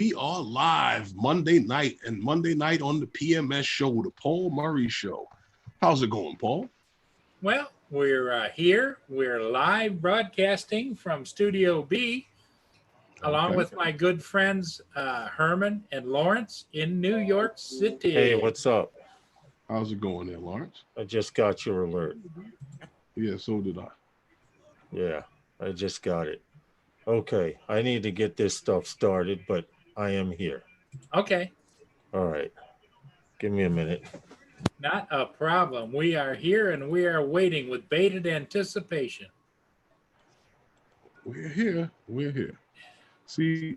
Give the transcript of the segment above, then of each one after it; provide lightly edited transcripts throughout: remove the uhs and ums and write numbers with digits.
We are live Monday night and Monday night on the PMS show, the Paul Murray Show. How's it going, Paul? Well, we're here. We're live broadcasting from Studio B, along with my good friends Herman and Lawrence in New York City. Hey, what's up? How's it going there, Lawrence? I just got your alert. Yeah, so did I. Yeah, I just got it. Okay, I need to get this stuff started, but I am here. Okay. All right. Give me a minute. Not a problem. We are here and we are waiting with bated anticipation. We're here. We're here. See,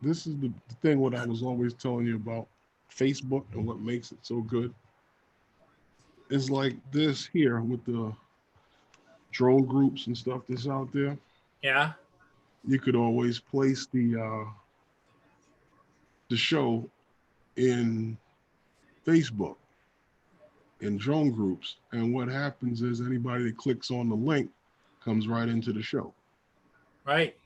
this is the thing what I was always telling you about Facebook and what makes it so good. It's like this here with the drone groups and stuff that's out there. Yeah. You could always place the show in Facebook in drone groups, and what happens is anybody that clicks on the link comes right into the show. Right.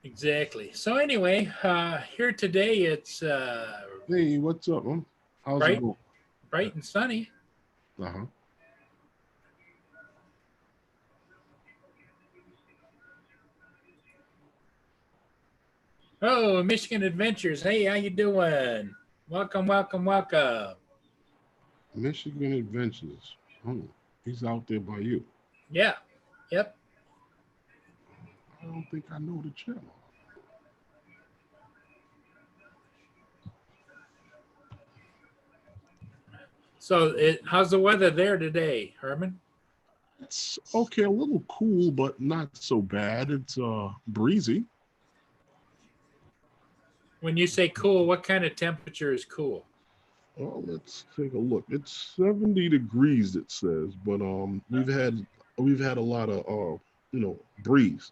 Exactly. So anyway, here today it's Hey, what's up, man? How's it going? Bright and sunny. Uh-huh. Oh, Michigan Adventures. Hey, how you doing? Welcome, welcome, welcome. Michigan Adventures. Oh, he's out there by you. Yeah. Yep. I don't think I know the channel. So how's the weather there today, Herman? It's okay, a little cool, but not so bad. It's breezy. When you say cool, what kind of temperature is cool? Well, let's take a look. It's 70 degrees, it says, but we've had a lot of breeze.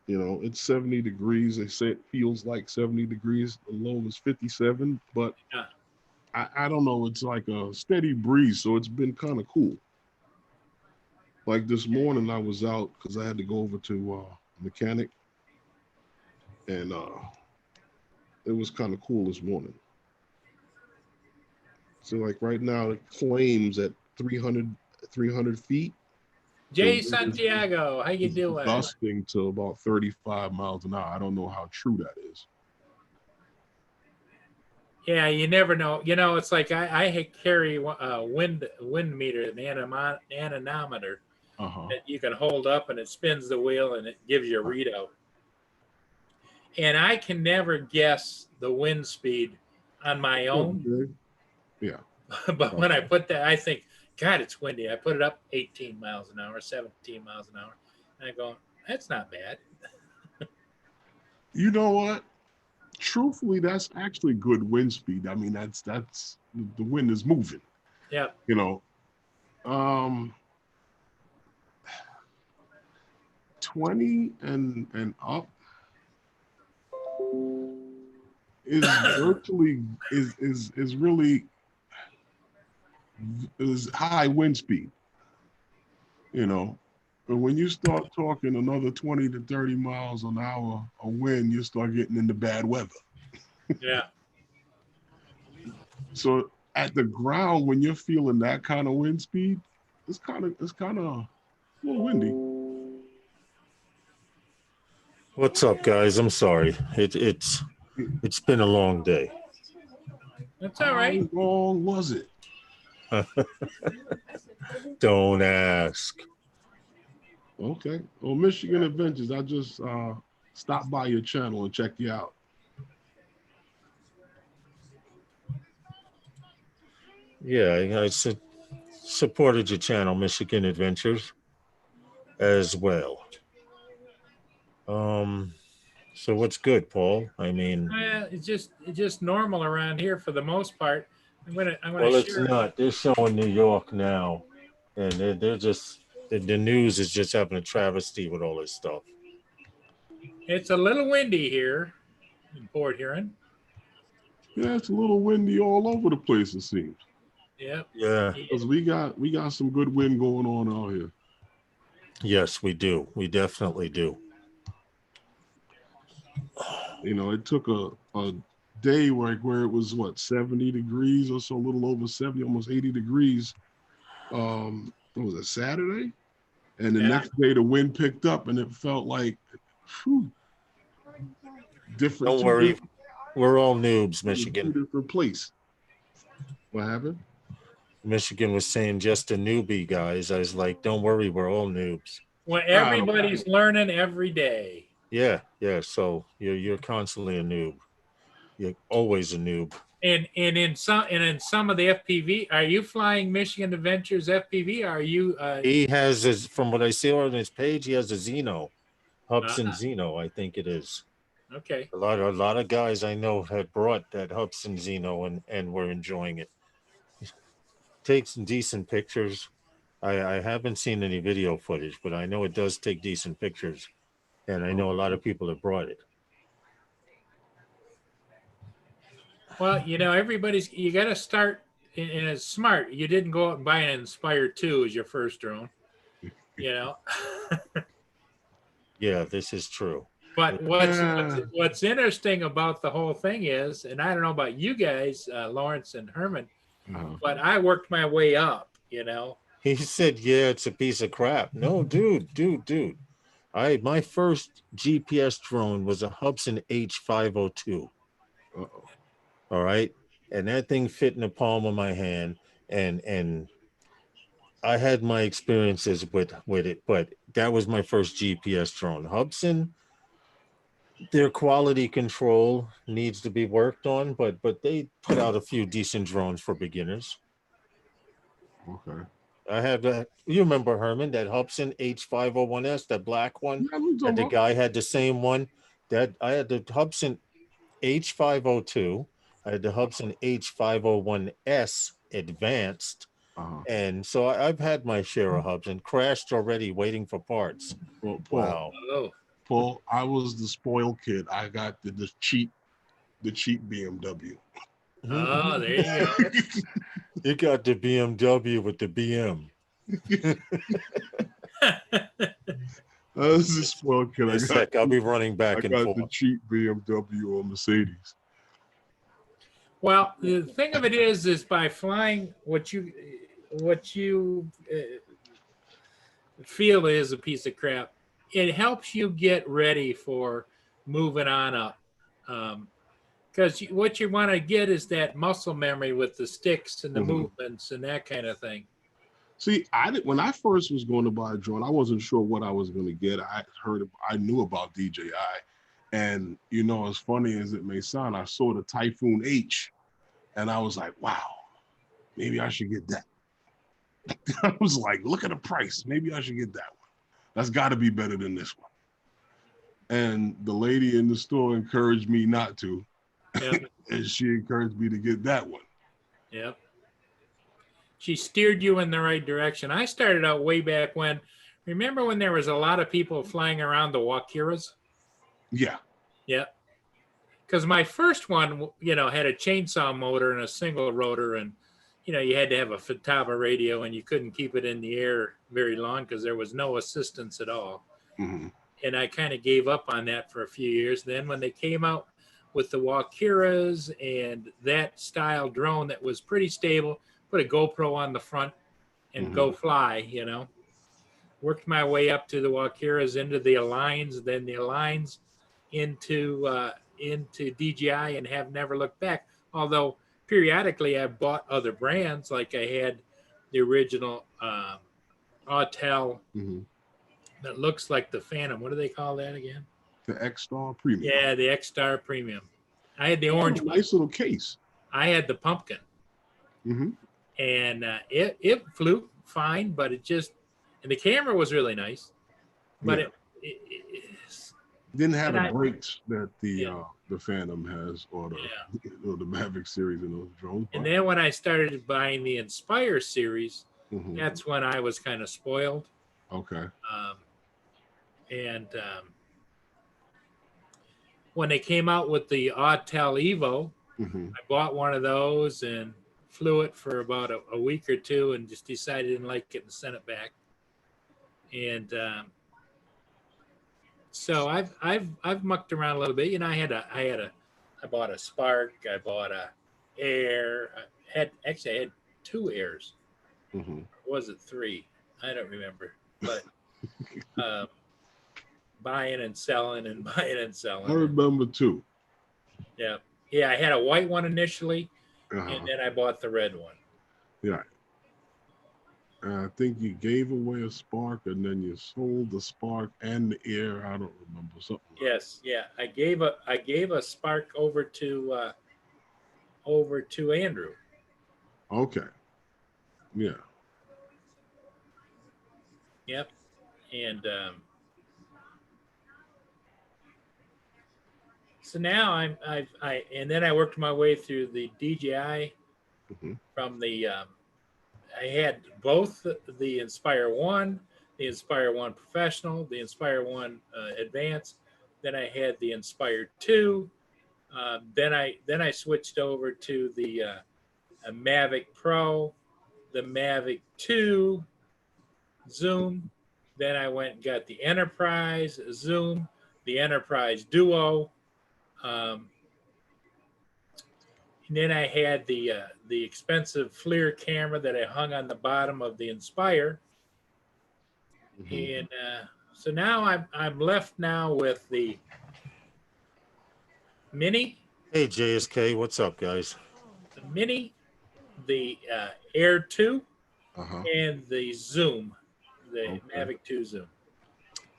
You know, it's 70 degrees. They say it feels like 70 degrees. The low is 57, but yeah. I don't know. It's like a steady breeze, so it's been kind of cool. Like this morning, I was out because I had to go over to a mechanic, and it was kind of cool this morning. So like right now, it flames at 300 feet. Jay Santiago, how you doing? Gusting to about 35 miles an hour. I don't know how true that is. Yeah, you never know. You know, it's like I carry a wind meter, an anemometer that you can hold up, and it spins the wheel and it gives you a readout. And I can never guess the wind speed on my own. Okay. Yeah. But when I put that, I think, God, it's windy. I put it up 18 miles an hour, 17 miles an hour. And I go, that's not bad. You know what? Truthfully, that's actually good wind speed. I mean, that's the wind is moving. Yeah. You know, 20 and up is virtually is really is high wind speed. You know, but when you start talking another 20 to 30 miles an hour of wind, you start getting into bad weather. Yeah. So at the ground, when you're feeling that kind of wind speed, it's kind of a little windy. What's up, guys? I'm sorry. It's been a long day. That's all right. How long was it? Don't ask. Okay. Well, Michigan Adventures, I just stopped by your channel and checked you out. Yeah, I supported your channel, Michigan Adventures, as well. So what's good, Paul? I mean, it's just normal around here for the most part. I'm gonna well, it's not. They're showing New York now, and they're just the news is just having a travesty with all this stuff. It's a little windy here in Port Huron. Yeah, it's a little windy all over the place, it seems. Yep. Yeah. Because we got some good wind going on out here. Yes, we do. We definitely do. You know, it took a day where it was 70 degrees or so, a little over 70, almost 80 degrees. What was it, Saturday? And the next day the wind picked up and it felt like whew, different. Don't worry. We're all noobs, Michigan. Two different place. What happened? Michigan was saying just a newbie, guys. I was like, don't worry, we're all noobs. Well, everybody's learning every day. Yeah. So you're constantly a noob. You're always a noob. And in some of the FPV, are you flying Michigan Adventures FPV? Or are you? He has his, from what I see on his page, he has a Xeno, Hubsan Xeno, I think it is. Okay. A lot of guys I know have brought that Hubsan Xeno and were enjoying it. Takes decent pictures. I haven't seen any video footage, but I know it does take decent pictures, and I know a lot of people have brought it. Well, you know, you got to start, and it's smart. You didn't go out and buy an Inspire 2 as your first drone, you know. Yeah, this is true. But what's interesting about the whole thing is, and I don't know about you guys, Lawrence and Herman, but I worked my way up, you know. He said, yeah, it's a piece of crap. No, dude. My first GPS drone was a Hubsan H502. All right. And that thing fit in the palm of my hand. And I had my experiences with it, but that was my first GPS drone. Hubsan, their quality control needs to be worked on, but they put out a few decent drones for beginners. Okay. I have that. You remember, Herman, that Hubsan H501S, that black one? Yeah, the guy had the same one. That I had the Hubsan H502. I had the Hubsan H501S Advanced. And so I've had my share of Hubsan. Crashed already, waiting for parts. Well, Paul, wow. Paul, I was the spoiled kid. I got the cheap BMW. Oh, there you go. You got the BMW with the BM. This is a spoiled kid. I'll be running back and forth. I got the cheap BMW or Mercedes. Well, the thing of it is by flying what you feel is a piece of crap, it helps you get ready for moving on up. Because what you want to get is that muscle memory with the sticks and the movements and that kind of thing. See, when I first was going to buy a drone, I wasn't sure what I was going to get. I knew about DJI, and you know, as funny as it may sound, I saw the Typhoon H, and I was like, wow, maybe I should get that. I was like, look at the price. Maybe I should get that one. That's got to be better than this one. And the lady in the store encouraged me not to. Yep. And she encouraged me to get that one. Yep. She steered you in the right direction. I started out way back when. Remember when there was a lot of people flying around the Wakiras? Yeah. Yep. Because my first one, you know, had a chainsaw motor and a single rotor, and you know, you had to have a Futaba radio, and you couldn't keep it in the air very long because there was no assistance at all. And I kind of gave up on that for a few years. Then when they came out with the Wakiras and that style drone that was pretty stable, put a GoPro on the front and go fly, you know. Worked my way up to the Wakiras, into the Aligns, then the Aligns into DJI, and have never looked back. Although periodically I bought other brands, like I had the original Autel that looks like the Phantom. What do they call that again? The X-Star Premium. Yeah, the X-Star Premium. I had the orange one. Nice little case. I had the pumpkin. And it flew fine, but it just, and the camera was really nice, but it didn't have the brakes that the Phantom has, or the Mavic series in those drones. And then when I started buying the Inspire series, that's when I was kind of spoiled. Okay. When they came out with the Autel Evo, I bought one of those and flew it for about a week or two and just decided I didn't like it and sent it back. And so I've mucked around a little bit. You know, I bought a Spark, I bought a Air, I had 2 Airs. Mm-hmm. Or was it 3? I don't remember. But buying and selling and buying and selling. I remember 2. Yeah. Yeah, I had a white one initially, Uh-huh. and then I bought the red one. Yeah. I think you gave away a Spark, and then you sold the Spark and the Air. I don't remember something. Yes, yeah. I gave a Spark over to Andrew. Okay. Yeah. Yep. And so now and then I worked my way through the DJI from the I had both the Inspire 1, the Inspire 1 Professional, the Inspire 1 Advanced. Then I had the Inspire 2. Then I switched over to the Mavic Pro, the Mavic 2 Zoom. Then I went and got the Enterprise Zoom, the Enterprise Duo. And then I had the expensive FLIR camera that I hung on the bottom of the Inspire. And so now I'm left now with the Mini. Hey, JSK, what's up, guys? The Mini, the Air 2, Uh-huh. and the Zoom, the Mavic 2 Zoom.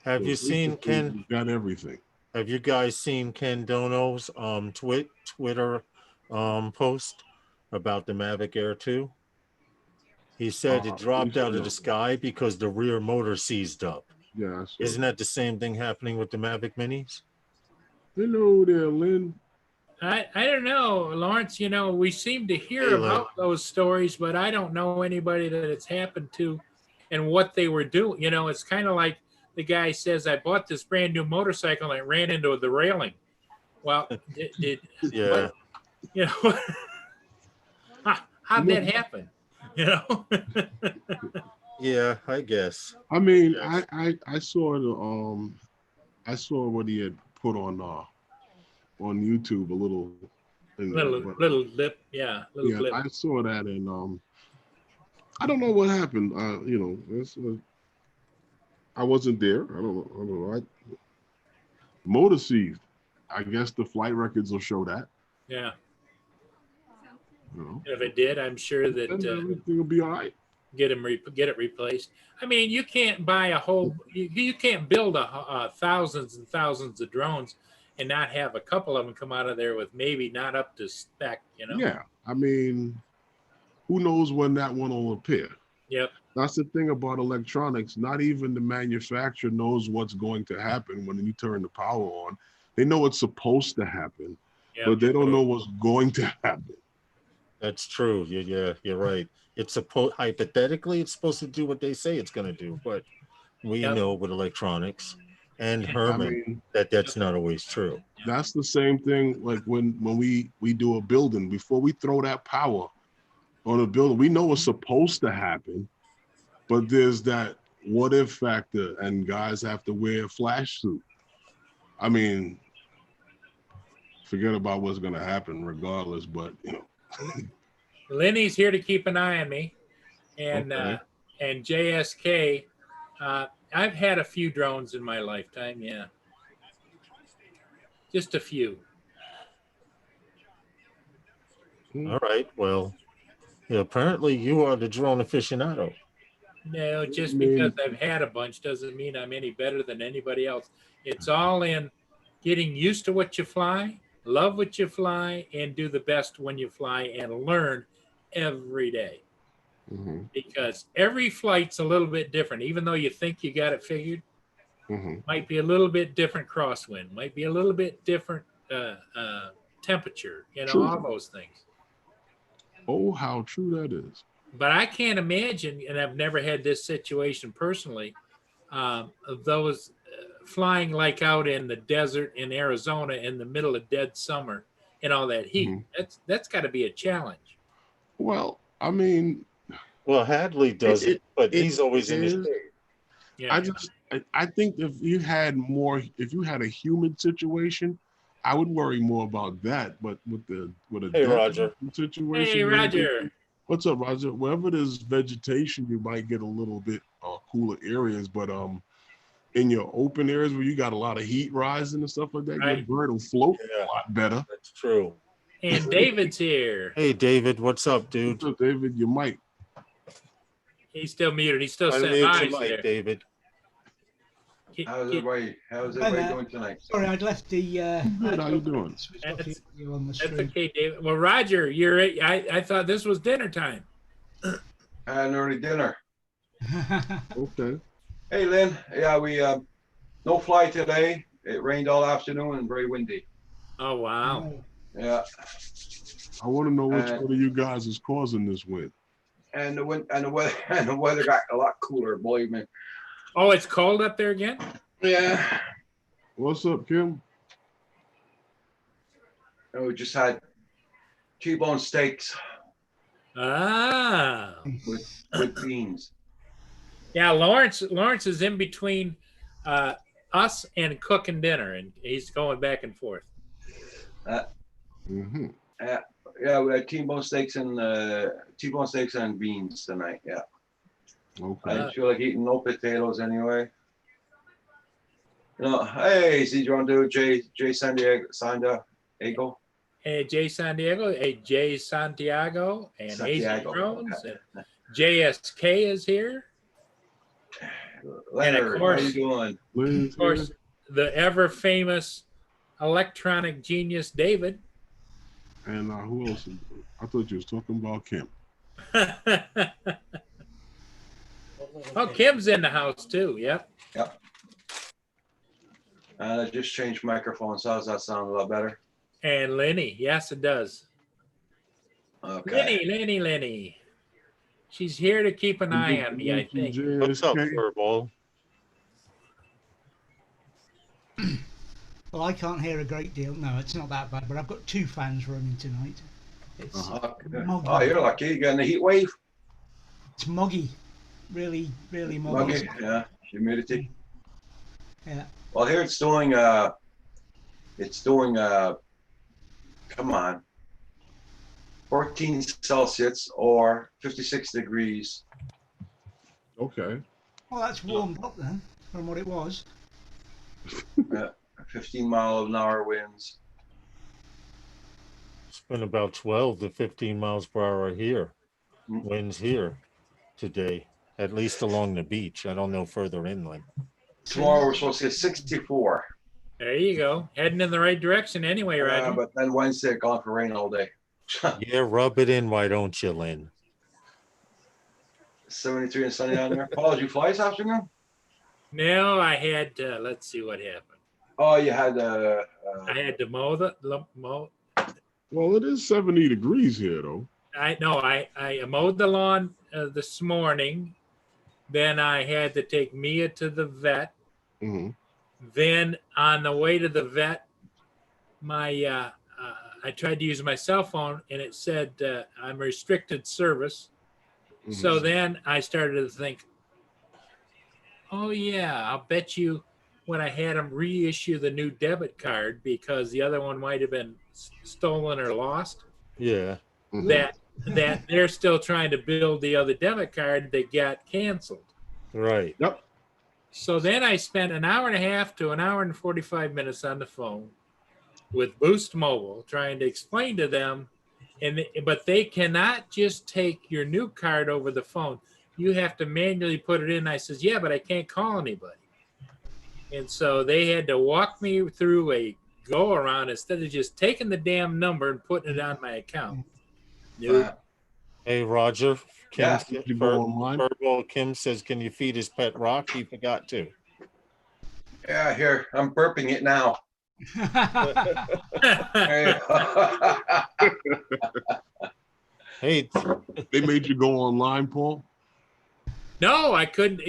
Have you seen Ken? You got everything. Have you guys seen Ken Dono's Twitter post about the Mavic Air 2? He said it dropped out of the sky because the rear motor seized up. Yeah. Isn't that the same thing happening with the Mavic Minis? Hello there, Lynn. I don't know, Lawrence. You know, we seem to hear about those stories, but I don't know anybody that it's happened to and what they were doing. You know, it's kind of like the guy says, I bought this brand new motorcycle and I ran into the railing. Well, yeah. What, you know, how'd that happen? You know? Yeah, I guess. I mean, I saw I saw what he had put on YouTube, a little little lip, yeah, little clip. I saw that, and I don't know what happened. You know, I wasn't there. I don't know. Motor seized. I guess the flight records will show that. Yeah. You know. If it did, I'm sure that everything will be all right. Get it replaced. I mean, you can't buy a whole. You can't build thousands and thousands of drones and not have a couple of them come out of there with maybe not up to spec. You know. Yeah, I mean, who knows when that one will appear? Yep. That's the thing about electronics. Not even the manufacturer knows what's going to happen when you turn the power on. They know it's supposed to happen, but they don't know what's going to happen. That's true. Yeah, you're right. It's hypothetically, it's supposed to do what they say it's going to do, but we know with electronics and Herman that's not always true. That's the same thing. Like when we do a building, before we throw that power on a building, we know what's supposed to happen, but there's that what if factor, and guys have to wear a flash suit. I mean, forget about what's going to happen regardless, but you know. Lenny's here to keep an eye on me, and and JSK. I've had a few drones in my lifetime, yeah, just a few. All right, well, apparently you are the drone aficionado. No, just because I've had a bunch doesn't mean I'm any better than anybody else. It's all in getting used to what you fly, love what you fly, and do the best when you fly and learn every day. Because every flight's a little bit different. Even though you think you got it figured, might be a little bit different crosswind, might be a little bit different temperature, you know, all those things. Oh, how true that is. But I can't imagine, and I've never had this situation personally, of those flying like out in the desert in Arizona in the middle of dead summer and all that heat. That's got to be a challenge. Well, I mean, Well, Hadley does it, but it he's always in the is. shade. Yeah. I think if you had a humid situation, I would worry more about that. But with a Hey, desert Roger. situation, Hey, Roger. what's up, Roger? Wherever there's vegetation, you might get a little bit cooler areas, but in your open areas where you got a lot of heat rising and stuff like that, your Right. bird will float Yeah, a lot better. that's true. And David's here. Hey, David, what's up, dude? What's up, David? You might. He's still muted. He's still saying Unmute hi your mic, there. David. How's everybody doing tonight? Sorry, I'd left the. Good, how you doing? That's okay, David. Well, Roger, I thought this was dinner time. I had an early dinner. Okay. Hey, Lynn. Yeah, we no fly today. It rained all afternoon and very windy. Oh wow. Yeah. I want to know which one of you guys is causing this wind. And the weather got a lot cooler. Believe me. Oh, it's cold up there again? Yeah. What's up, Kim? And we just had T-bone steaks Ah. with beans. Yeah, Lawrence is in between us and cooking dinner, and he's going back and forth. Mm-hmm. Yeah, we had T-bone steaks and beans tonight. Yeah. Okay. I didn't feel like eating no potatoes anyway. You know, hey, see you want to do Jay San Diego? Hey, Jay San Diego, hey, Jay Santiago, and Hazy Santiago, Drones. okay. And JSK is here. Leonard, course- how you doing? Lynn's Of course, the ever famous electronic genius, David. here. And who else? I thought you was talking about Kim. Oh, Kim's in the house too. Yep. I just changed microphones. How's that sound? A lot better? And Lenny. Yes, it does. Okay. Lenny. She's here to keep an eye on me, I think. What's up, JSK? Furball? Well, I can't hear a great deal. No, it's not that bad, but I've got 2 fans running tonight. It's muggy. Oh, you're lucky. You getting a heat wave? It's muggy. Really, really muggy. Muggy? Yeah. Humidity. Yeah. Well, here it's doing come on, 14 Celsius or 56 degrees. Okay. Well, that's warmed up then from what it was. 15 mile-an-hour winds. It's been about 12 to 15 miles per hour here. Mm. Winds here today, at least along the beach. I don't know further inland. Tomorrow we're supposed to get 64. There you go. Heading in the right direction anyway, Roger. But then Wednesday gone for rain all day. Yeah, rub it in, why don't you, Lynn? 73 and sunny down there. Paul, did you fly this afternoon? No, I had, let's see what happened. Oh, you had I had to mow. Well, it is 70 degrees here, though. I mowed the lawn this morning. Then I had to take Mia to the vet. Mm-hmm. Then on the way to the vet, I tried to use my cell phone and it said I'm restricted service. Mm-hmm. So then I started to think, oh yeah, I'll bet you when I had them reissue the new debit card because the other one might have been stolen or lost. Yeah. Mm-hmm. That they're still trying to build the other debit card that got canceled. Right. Yep. So then I spent an hour and a half to an hour and 45 minutes on the phone with Boost Mobile trying to explain to them, but they cannot just take your new card over the phone. You have to manually put it in. I says, yeah, but I can't call anybody. And so they had to walk me through a go around instead of just taking the damn number and putting it on my account. Nope. Hey, Roger. Kim, Yeah. You go online? Furball, Kim says, can you feed his pet rock? He forgot to. Yeah, here, I'm burping it now. Hey. Hey, They made you go online, Paul? No, I couldn't.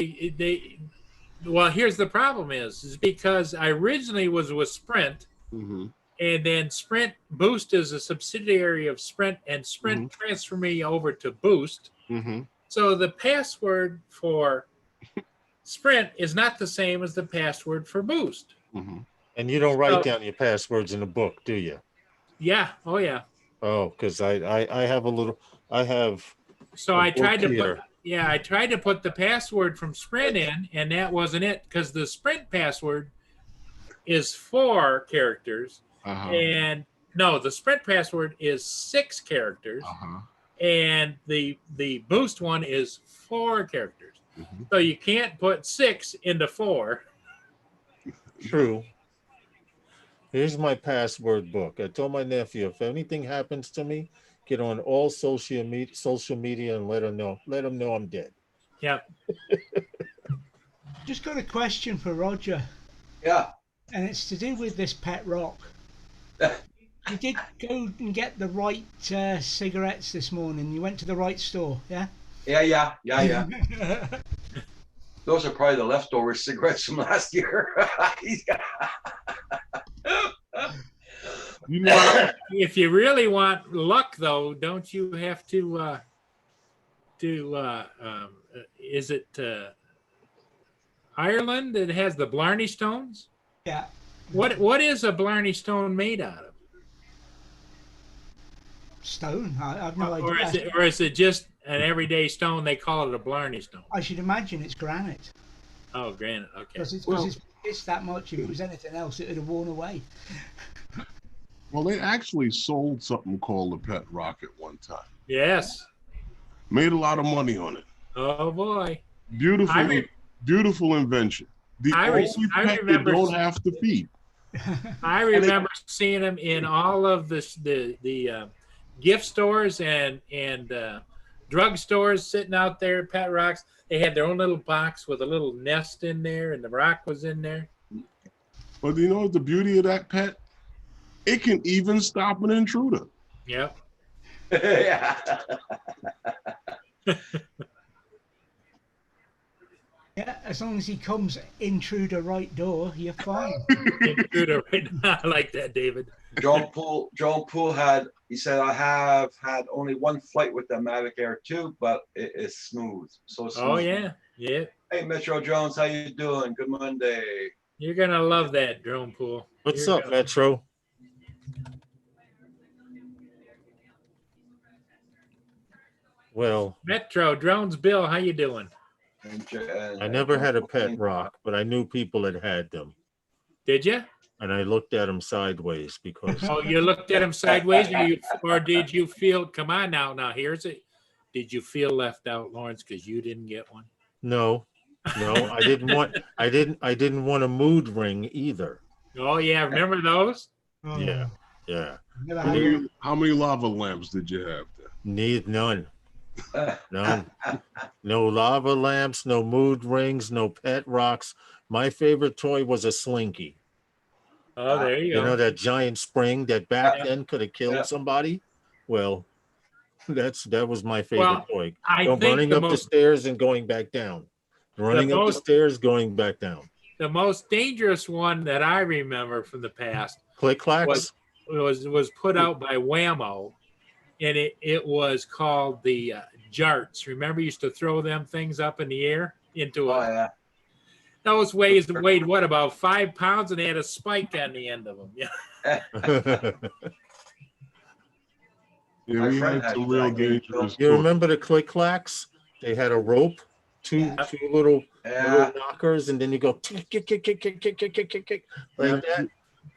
Well, here's the problem is because I originally was with Sprint Mm-hmm. And then Sprint Boost is a subsidiary of Sprint, and Sprint transferred me over to Boost. So the password for Sprint is not the same as the password for Boost. And you don't write down your passwords in the book, do you? Yeah. Oh, yeah. Oh, because I have a little, I have. So I tried to put the password from Sprint in, and that wasn't it, because the Sprint password is 4 characters, and no, the Sprint password is 6 characters, and the Boost one is 4 characters. So you can't put 6 into 4. True. Here's my password book. I told my nephew, if anything happens to me, get on all social media and let him know I'm dead. Yep. Just got a question for Roger. Yeah. And it's to do with this pet rock. You did go and get the right cigarettes this morning. You went to the right store, yeah? Yeah. Those are probably the leftover cigarettes from last year. You know, If you really want luck, though, don't you have to is it Ireland that has the Blarney Stones? Yeah. What is a Blarney Stone made out of? Stone? I've no idea. Or is it just an everyday stone? They call it a Blarney Stone. I should imagine it's granite. Oh, granite. Okay. Because it's that much. If it was anything else, it would have worn away. well, they actually sold something called the Pet Rock at one time. Yes. Made a lot of money on it. Oh boy. Beautiful invention. The only pet you don't have to feed. I remember seeing them in all of the gift stores and drug stores sitting out there, Pet Rocks. They had their own little box with a little nest in there, and the rock was in there. But you know the beauty of that pet? It can even stop an intruder. Yep. Yeah. Yeah, as long as he comes in through the right door, you're fine. Intruder right now. I like that, David. John Poole he said, I have had only one flight with the Mavic Air 2, but it is smooth. So smooth. Oh yeah. Yeah. Hey, Metro Jones, how you doing? Good Monday. You're gonna love that drone pool. What's up, Metro? Well, Metro Drones Bill, how you doing? I never had a pet rock, but I knew people that had them. Did you? And I looked at them sideways because. Oh, you looked at him sideways, or did you feel? Come on now. Here's it. Did you feel left out, Lawrence, because you didn't get one? No, I didn't want. I didn't want a mood ring either. Oh yeah, remember those? Oh. Yeah. How many lava lamps did you have there? None. No lava lamps, no mood rings, no pet rocks. My favorite toy was a Slinky. Oh, there you go. You know that giant spring that back then could have killed somebody? Well, that was my favorite toy. Running up the stairs and going back down. Running up the stairs, going back down. The most dangerous one that I remember from the past Click Clacks was put out by Whammo, and it was called the Jarts. Remember, you used to throw them things up in the air into Those weighed what, about 5 pounds, and they had a spike on the end of them. Yeah. Yeah, we had some real dangerous. You remember the Click Clacks? They had a rope, two little knockers, and then you go kick, like that.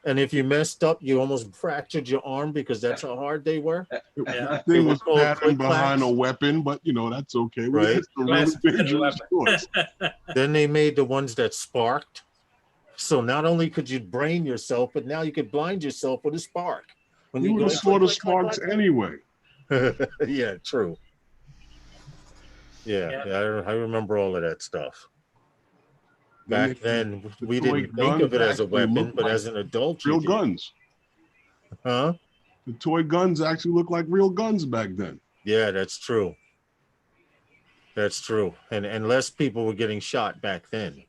And if you messed up, you almost fractured your arm because that's how hard they were. The thing was patterned behind a weapon, but that's okay. Right. Dangerous. Then they made the ones that sparked. So not only could you brain yourself, but now you could blind yourself with a spark. When you would have saw the sparks anyway. Yeah, true. Yeah, I remember all of that stuff. Back then, we didn't think of it as a weapon, but as an adult, real guns. Huh? The toy guns actually looked like real guns back then. Yeah, that's true. That's true. And less people were getting shot back then.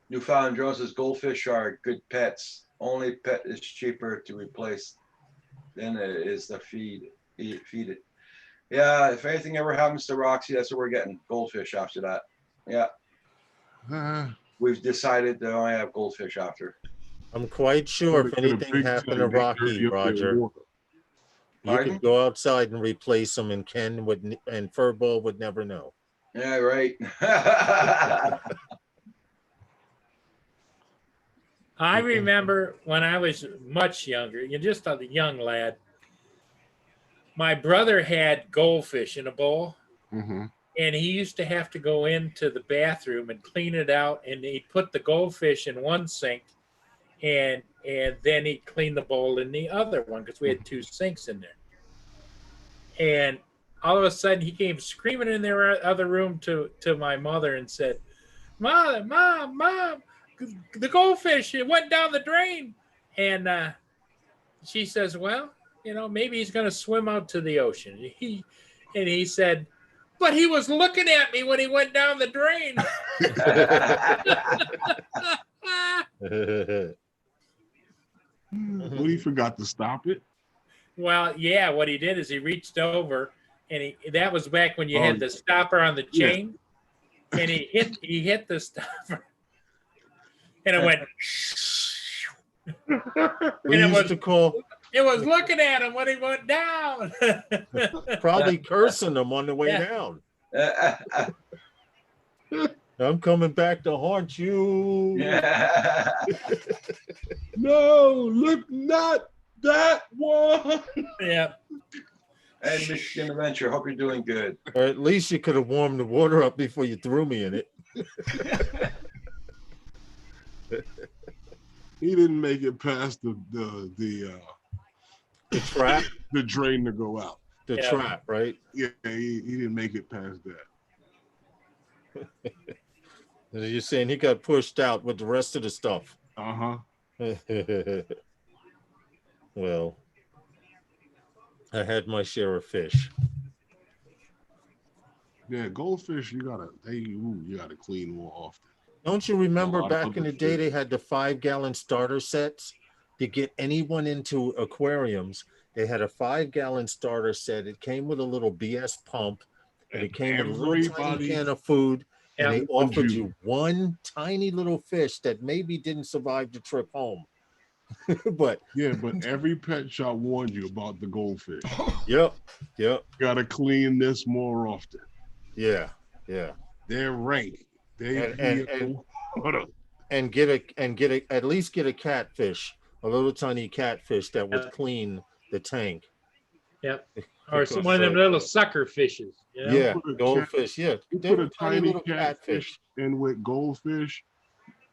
Newfoundland Joe says goldfish are good pets. Only pet is cheaper to replace than it is to feed it. Yeah, if anything ever happens to Roxy, that's what we're getting. Goldfish after that. Yeah. We've decided to only have goldfish after. I'm quite sure if anything happened to Rocky, Roger, you could go outside and replace him, and Ken would, and Furball would never know. Yeah, right. I remember when I was much younger, you're just a young lad. My brother had goldfish in a bowl, and he used to have to go into the bathroom and clean it out, and he'd put the goldfish in one sink, and then he'd clean the bowl in the other one because we had two sinks in there. And all of a sudden, he came screaming in their other room to my mother and said, "Mom, the goldfish, it went down the drain." And she says, "Well, you know, maybe he's going to swim out to the ocean." He said, "But he was looking at me when he went down the drain." Well, he forgot to stop it. Well, yeah, what he did is he reached over, and that was back when you had the stopper on the chain, and he hit the stopper, and it went. It was looking at him when he went down. Probably cursing him on the way down. I'm coming back to haunt you. No, look, not that one. Yeah. Hey, Michigan Adventure, hope you're doing good. Or at least you could have warmed the water up before you threw me in it. He didn't make it past the trap, the drain to go out. The trap, right? Yeah, he didn't make it past that. You're saying he got pushed out with the rest of the stuff. Well, I had my share of fish. Yeah, goldfish, you gotta clean more often. Don't you remember back in the day they had the 5-gallon starter sets to get anyone into aquariums? They had a 5-gallon starter set. It came with a little BS pump, and it came with a little tiny can of food, and they offered you one tiny little fish that maybe didn't survive the trip home. but every pet shop warned you about the goldfish. Yep. Gotta clean this more often. Yeah. They're rank. And get at least get a catfish, a little tiny catfish that would clean the tank. Yep. Or one of them little sucker fishes. You know? Yeah, goldfish. Yeah, you put a tiny catfish in with goldfish,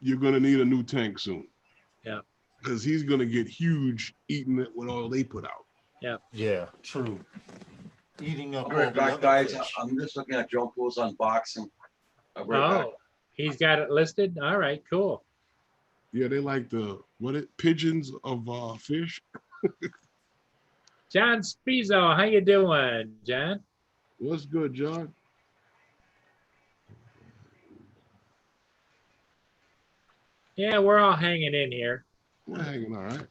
you're gonna need a new tank soon. Yeah. Because he's gonna get huge eating it with all they put out. Yeah, true. Eating up. All right, back, guys. I'm just looking at Joe Pool's unboxing. He's got it listed. All right, cool. Yeah, they like pigeons of fish. John Spizzo, how you doing, John? What's good, John? Yeah, we're all hanging in here. We're hanging all right.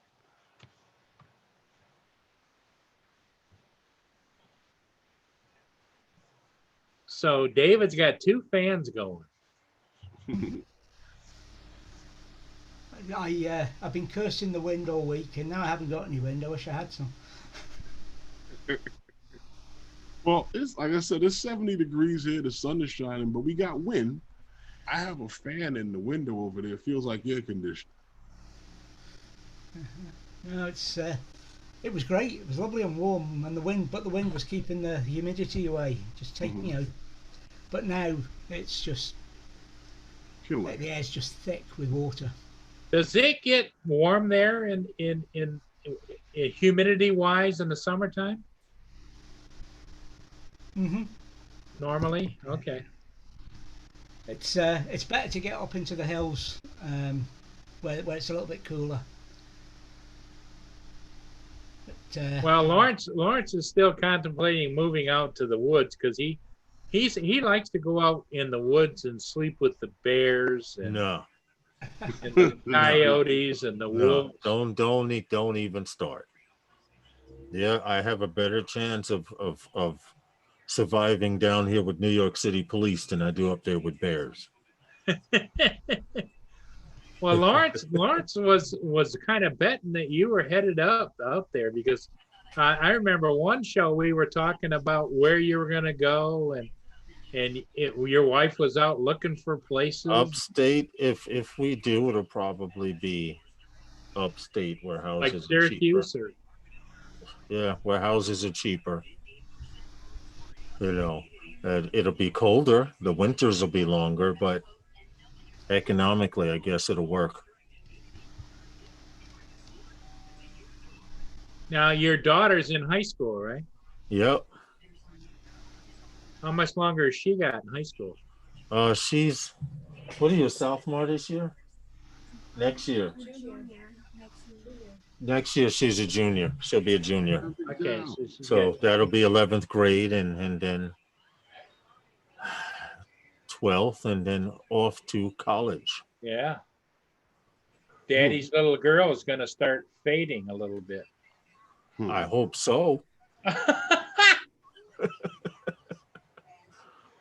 So David's got 2 fans going. I've been cursing the wind all week, and now I haven't got any wind. I wish I had some. Well, it's like I said, it's 70 degrees here. The sun is shining, but we got wind. I have a fan in the window over there. It feels like air conditioning. No, it was great. It was lovely and warm, and the wind was keeping the humidity away, just taking out. But now it's just the air's just thick with water. Does it get warm there in humidity wise in the summertime? Normally, okay. It's better to get up into the hills where it's a little bit cooler. But, well, Lawrence is still contemplating moving out to the woods because he likes to go out in the woods and sleep with the bears. And, no, and the coyotes and the wolves. Don't even start. Yeah, I have a better chance of surviving down here with New York City police than I do up there with bears. Well, Lawrence was kind of betting that you were headed up out there because I remember one show we were talking about where you were going to go and your wife was out looking for places. Upstate, if we do, it'll probably be upstate where houses like are cheaper. Yeah, where houses are cheaper. You know, it'll be colder. The winters will be longer, but economically, I guess it'll work. Now, your daughter's in high school, right? Yep. How much longer has she got in high school? She's, what are you, a sophomore this year? Next year. Next year, she's a junior. She'll be a junior. Okay. So that'll be 11th grade and then 12th and then off to college. Yeah. Daddy's little girl is going to start fading a little bit. I hope so. I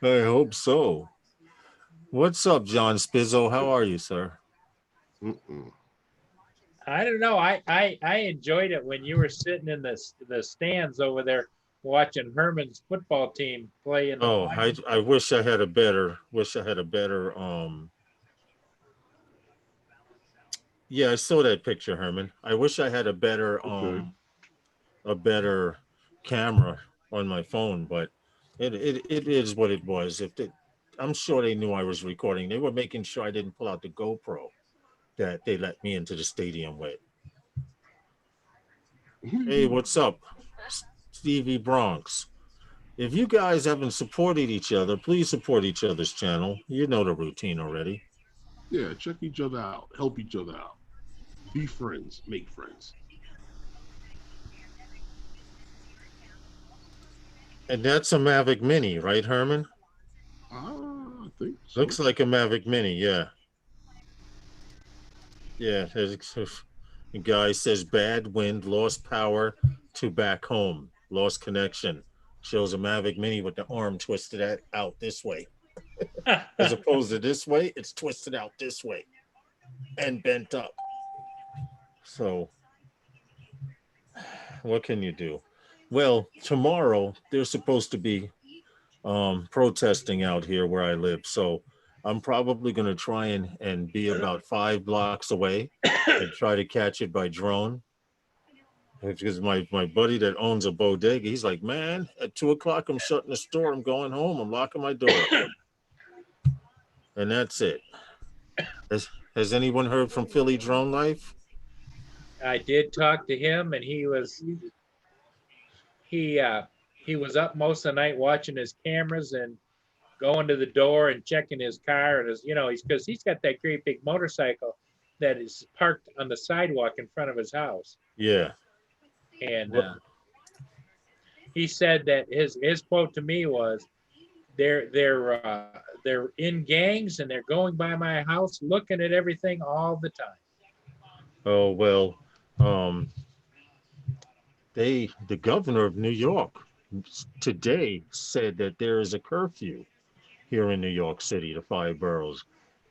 hope so. What's up, John Spizzo? How are you, sir? I don't know. I enjoyed it when you were sitting in the stands over there watching Herman's football team play in the final. I wish I had a better yeah, I saw that picture, Herman. I wish I had a better camera on my phone, but it is what it was. I'm sure they knew I was recording. They were making sure I didn't pull out the GoPro that they let me into the stadium with. Hey, what's up, Stevie Bronx? If you guys haven't supported each other, please support each other's channel. You know the routine already. Yeah, check each other out. Help each other out. Be friends. Make friends. And that's a Mavic Mini, right, Herman? I think so. Looks like a Mavic Mini, yeah. Yeah, the guy says bad wind, lost power to back home, lost connection. Shows a Mavic Mini with the arm twisted out this way. As opposed to this way, it's twisted out this way and bent up. So what can you do? Well, tomorrow they're supposed to be protesting out here where I live. So I'm probably going to try and be about 5 blocks away and try to catch it by drone. Because my buddy that owns a bodega, he's like, man, at 2 o'clock, I'm shutting the store. I'm going home. I'm locking my door. And that's it. Has anyone heard from Philly Drone Life? I did talk to him, and he was up most of the night watching his cameras and going to the door and checking his car and because he's got that great big motorcycle that is parked on the sidewalk in front of his house. Yeah. And he said that his quote to me was, they're in gangs and they're going by my house looking at everything all the time. Oh, well, the governor of New York today said that there is a curfew here in New York City, the 5 boroughs,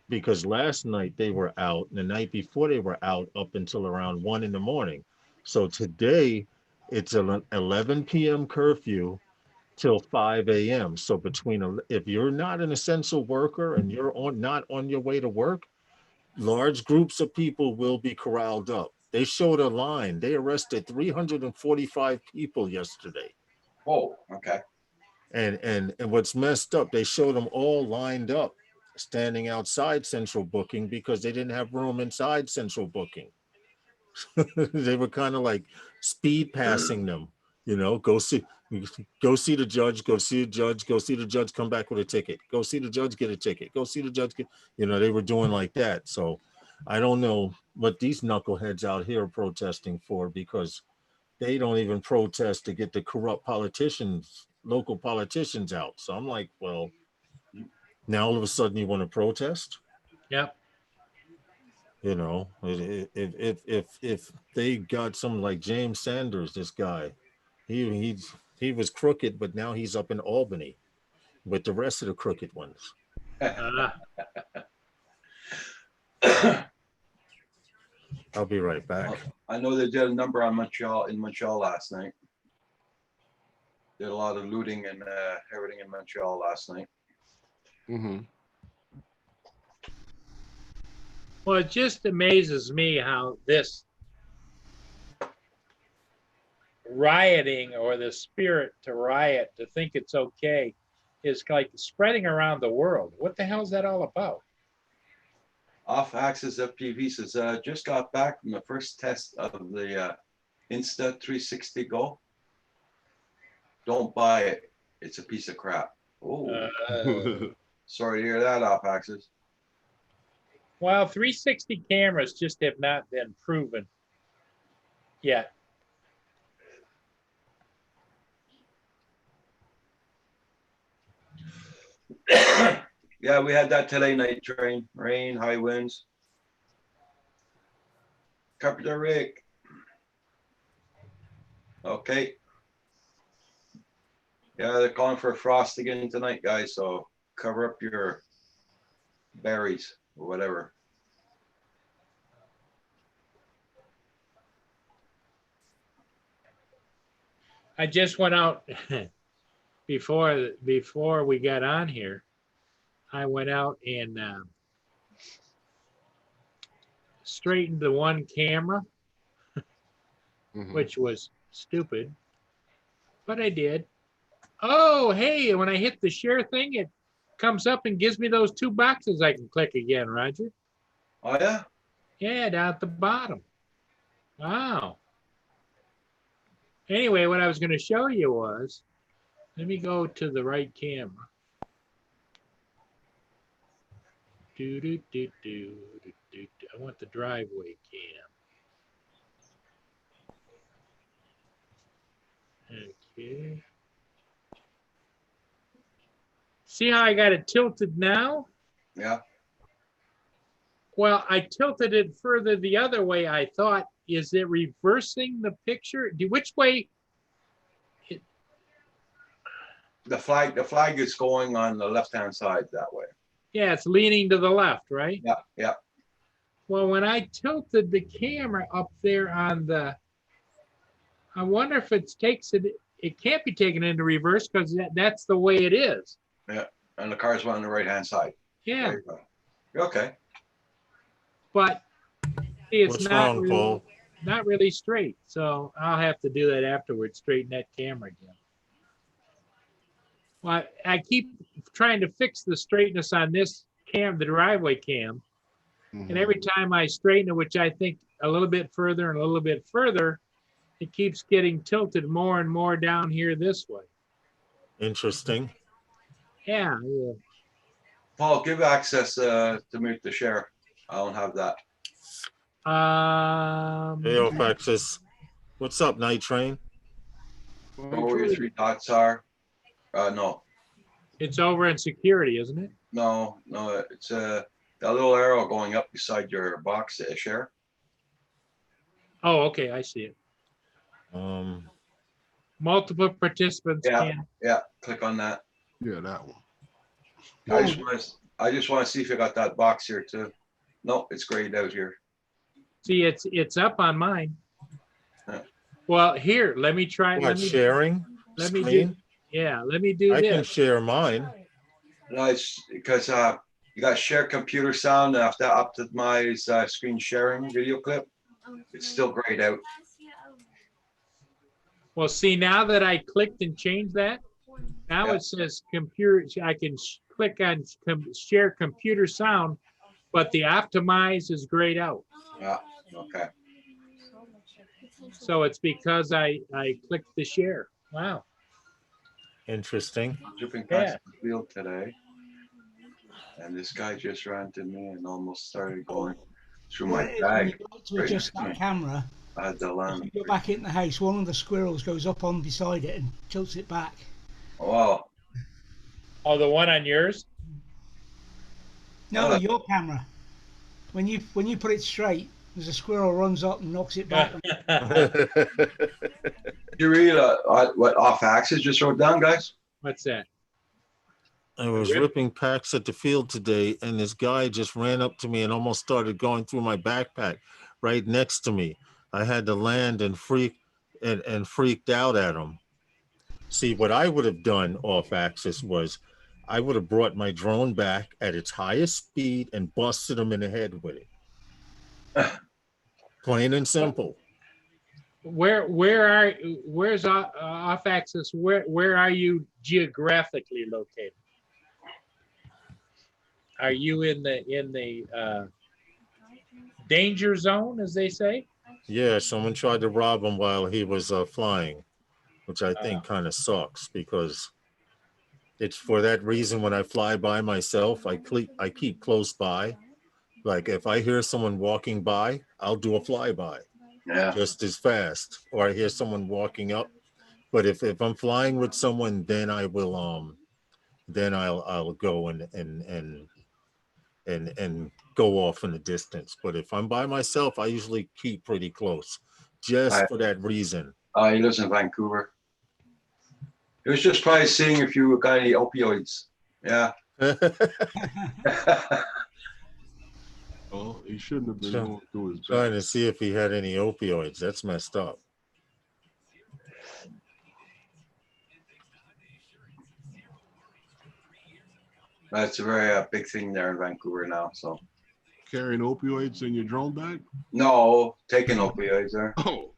because last night they were out and the night before they were out up until around 1 in the morning. So today it's an 11 p.m. curfew till 5 a.m. So if you're not an essential worker and you're not on your way to work, large groups of people will be corralled up. They showed a line. They arrested 345 people yesterday. Oh, okay. And what's messed up, they showed them all lined up, standing outside Central Booking because they didn't have room inside Central Booking. They were kind of like speed passing them, go see the judge, go see the judge, come back with a ticket, go see the judge, get a ticket, go see the judge, they were doing like that. So I don't know what these knuckleheads out here are protesting for, because they don't even protest to get the corrupt local politicians out. So I'm like, well, now all of a sudden you want to protest? Yep. You know, if they got someone like James Sanders, this guy, he was crooked, but now he's up in Albany with the rest of the crooked ones. I'll be right back. I know they did a number on Montreal in Montreal last night. Did a lot of looting and everything in Montreal last night. Mm-hmm. Well, it just amazes me how this rioting, or the spirit to riot, to think it's okay, is like spreading around the world. What the hell is that all about? Off Axis FPV says, just got back from the first test of the Insta360 Go. Don't buy it. It's a piece of crap. Oh, sorry to hear that, Off Axis. Well, 360 cameras just have not been proven yet. Yeah, we had that today, night train, rain, high winds. Carpenter Rick. Okay. Yeah, they're calling for frost again tonight, guys, so cover up your berries or whatever. I just went out before we got on here. I went out and straightened the one camera, which was stupid, but I did. Oh, hey, when I hit the share thing, it comes up and gives me those two boxes I can click again, Roger. Oh, yeah? Yeah, down at the bottom. Wow. Anyway, what I was going to show you was, let me go to the right camera. I want the driveway cam. Okay. See how I got it tilted now? Yeah. Well, I tilted it further the other way. I thought, is it reversing the picture? Which way? The flag is going on the left-hand side that way. Yeah, it's leaning to the left, right? Yeah, yeah. Well, when I tilted the camera up there on the, I wonder if it takes it, it can't be taken into reverse because that's the way it is. Yeah, and the car's on the right-hand side. Yeah. There you go. You're okay. But see, it's What's not wrong, really, Paul? not really straight. So I'll have to do that afterwards, straighten that camera again. Well, I keep trying to fix the straightness on this cam, the driveway cam. And every time I straighten it, which I think a little bit further and a little bit further, it keeps getting tilted more and more down here this way. Interesting. Yeah. Paul, give access to mute the share. I don't have that. Hey, Off Axis. What's up, Night Train? Know where your three dots are? No. It's over in security, isn't it? No, it's that little arrow going up beside your box share. Oh, okay, I see it. Multiple participants. Yeah, click on that. Yeah, that one. I just want to see if you got that box here too. No, it's grayed out here. See, it's up on mine. Well, here, let me try. What, sharing? Let me do. Yeah, let me do I this. can share mine. No, it's because you got share computer sound, and after I optimize screen sharing video clip, it's still grayed out. Well, see, now that I clicked and changed that, now it says computer. I can click on share computer sound, but the optimize is grayed out. Yeah, okay. So it's because I clicked the share. Wow. Interesting. Dripping past the field today, and this guy just ran to me and almost started going through my bag. To adjust that camera, I had to land. you go back in the house, one of the squirrels goes up on beside it and tilts it back. Wow. Oh, the one on yours? No, your camera. when you put it straight, there's a squirrel runs up and knocks it back. You read what off axis just wrote down, guys? What's that? I was ripping packs at the field today, and this guy just ran up to me and almost started going through my backpack right next to me. I had to land and freaked out at him. See, what I would have done off axis was I would have brought my drone back at its highest speed and busted him in the head with it. Plain and simple. Where's off axis? Where are you geographically located? Are you in the danger zone, as they say? Yeah, someone tried to rob him while he was flying, which I think kind of sucks, because it's for that reason when I fly by myself, I keep close by. Like if I hear someone walking by, I'll do a flyby. Yeah. Just as fast, or I hear someone walking up. But if I'm flying with someone, then I will then I'll go and go off in the distance. But if I'm by myself, I usually keep pretty close, just for that reason. He lives in Vancouver. He was just probably seeing if you got any opioids. Yeah. Oh, he shouldn't have been going through his trying to see if he had any opioids. That's messed up. That's a very big thing there in Vancouver now. So carrying opioids in your drone bag? No, taking opioids there. Oh,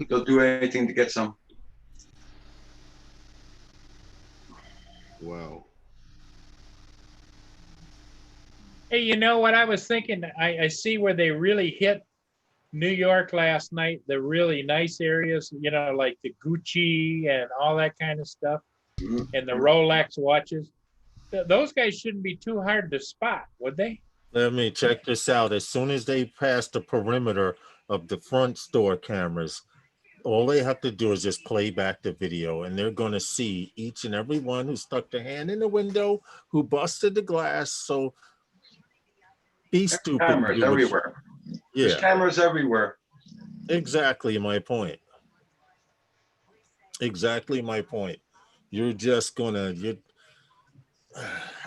they'll do anything to get some. Wow. Hey, you know what I was thinking? I see where they really hit New York last night, the really nice areas, you know, like the Gucci and all that kind of stuff, and the Rolex watches. Those guys shouldn't be too hard to spot, would they? Let me check this out. As soon as they pass the perimeter of the front store cameras, all they have to do is just play back the video, and they're going to see each and every one who stuck their hand in the window, who busted the glass. So be stupid. Cameras everywhere. Yeah. There's cameras everywhere. Exactly my point. Exactly my point. You're just gonna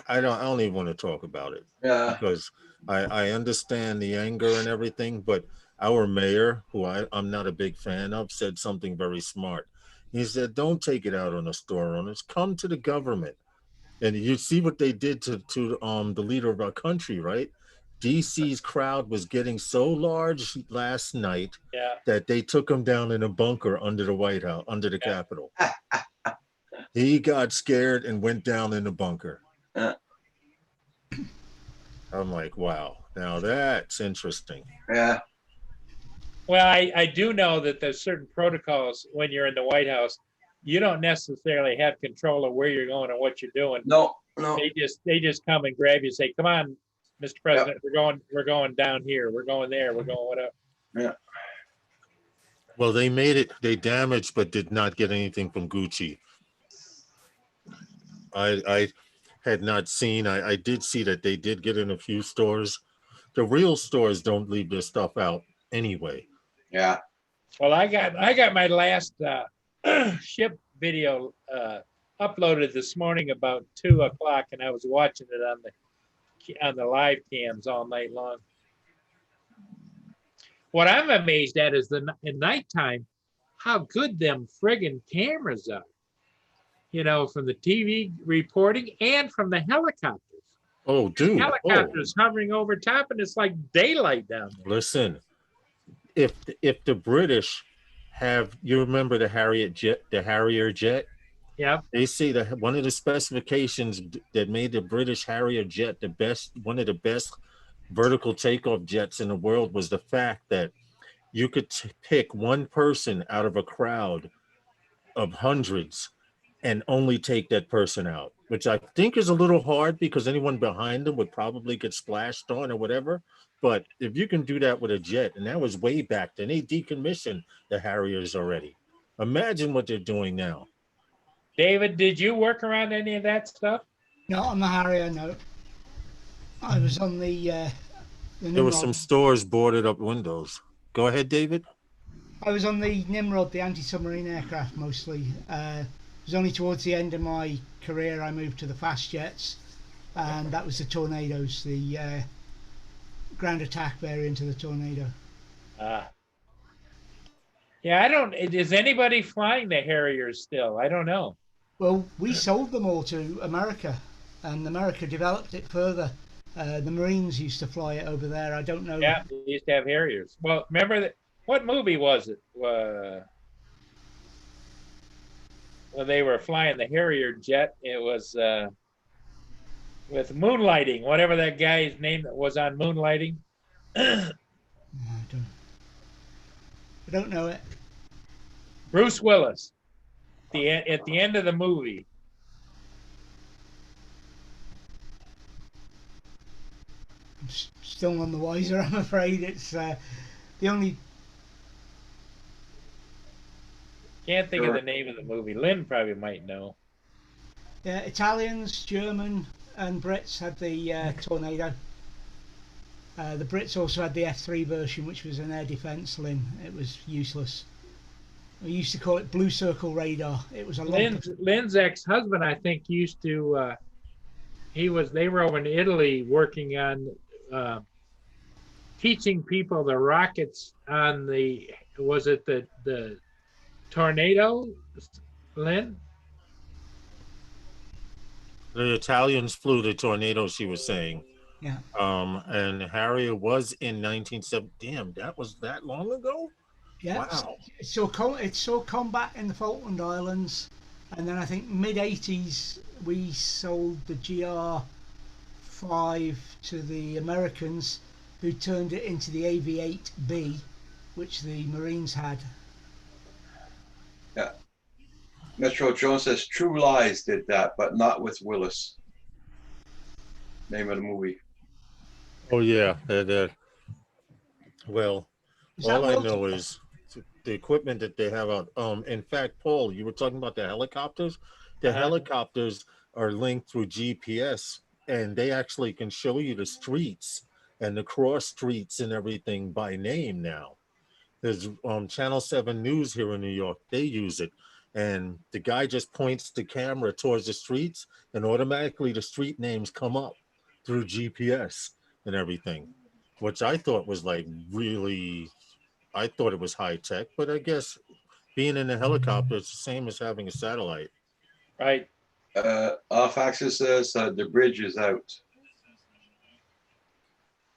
I don't even want to talk about it. Yeah. Because I understand the anger and everything, but our mayor, who I'm not a big fan of, said something very smart. He said, don't take it out on the store owners, come to the government. And you see what they did to the leader of our country, right? DC's crowd was getting so large last night that they took him down in a bunker under the White House, under the Capitol. He got scared and went down in the bunker. I'm like, wow, now that's interesting. Yeah. Well, I do know that there's certain protocols when you're in the White House. You don't necessarily have control of where you're going and what you're doing. No. They just come and grab you and say, come on, Mr. President, we're going down here, we're going there, we're going whatever. Yeah. Well, they made it, they damaged but did not get anything from Gucci. I had not seen, I did see that they did get in a few stores. The real stores don't leave their stuff out anyway. Yeah. Well, I got my last ship video uploaded this morning about 2:00, and I was watching it on the live cams all night long. What I'm amazed at is in nighttime, how good them friggin' cameras are. You know, from the TV reporting and from the helicopters. Oh, dude. Helicopters hovering over top, and it's like daylight down there. Listen, if the British have, you remember the Harrier jet? Yeah. They say that one of the specifications that made the British Harrier jet one of the best vertical takeoff jets in the world was the fact that you could pick one person out of a crowd of hundreds and only take that person out, which I think is a little hard because anyone behind them would probably get splashed on or whatever. But if you can do that with a jet, and that was way back then, they decommissioned the Harriers already. Imagine what they're doing now. David, did you work around any of that stuff? Not on the Harrier, no. I was on the There were some stores boarded up windows. Go ahead, David. I was on the Nimrod, the anti-submarine aircraft mostly. It was only towards the end of my career I moved to the fast jets, and that was the Tornadoes, the ground attack variant of the Tornado. Yeah, I don't. Is anybody flying the Harriers still? I don't know. Well, we sold them all to America, and America developed it further. The Marines used to fly it over there. I don't know. Yeah, they used to have Harriers. Well, remember that? What movie was it? When they were flying the Harrier jet, it was with Moonlighting. Whatever that guy's name that was on Moonlighting. I don't know it. Bruce Willis. At the end of the movie. I'm still none the wiser, I'm afraid. It's the only. Can't think of the name of the movie. Lynn probably might know. Yeah, Italians, German, and Brits had the Tornado. The Brits also had the F3 version, which was an air defence, Lynn. It was useless. We used to call it Blue Circle Radar. It was a Lynn's ex-husband, I think, used to. They were over in Italy working on teaching people the rockets on the. Was it the Tornado, Lynn? The Italians flew the Tornado, she was saying. Yeah. And Harrier was in 1970. Damn, that was that long ago? Yeah. Wow. It saw combat in the Falkland Islands, and then I think mid-80s we sold the GR5 to the Americans, who turned it into the AV-8B, which the Marines had. Yeah. Metro Jones says True Lies did that, but not with Willis. Name of the movie. Oh yeah, well, all I know is the equipment that they have out. In fact, Paul, you were talking about the helicopters. The helicopters are linked through GPS, and they actually can show you the streets and the cross streets and everything by name now. There's Channel 7 News here in New York. They use it, and the guy just points the camera towards the streets, and automatically the street names come up through GPS and everything, which I thought was like really. I thought it was high tech, but I guess being in a helicopter is the same as having a satellite. Right. Off Axis says the bridge is out.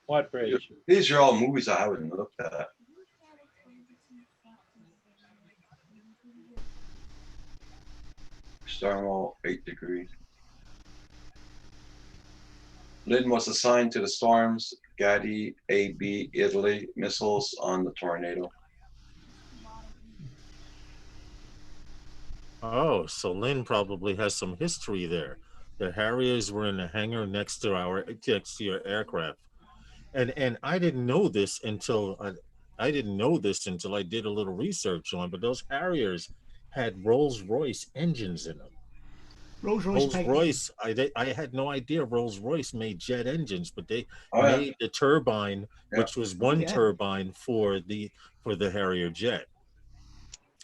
What bridge? These are all movies I haven't looked at. Stonewall, 8 degrees. Lynn was assigned to the storms, Gadi, AB, Italy, missiles on the Tornado. Oh, so Lynn probably has some history there. The Harriers were in the hangar next to your aircraft, and I didn't know this until I did a little research on. But those Harriers had Rolls-Royce engines in them. Rolls-Royce, I had no idea Rolls-Royce made jet engines, but they made the turbine, which was one turbine for the Harrier jet.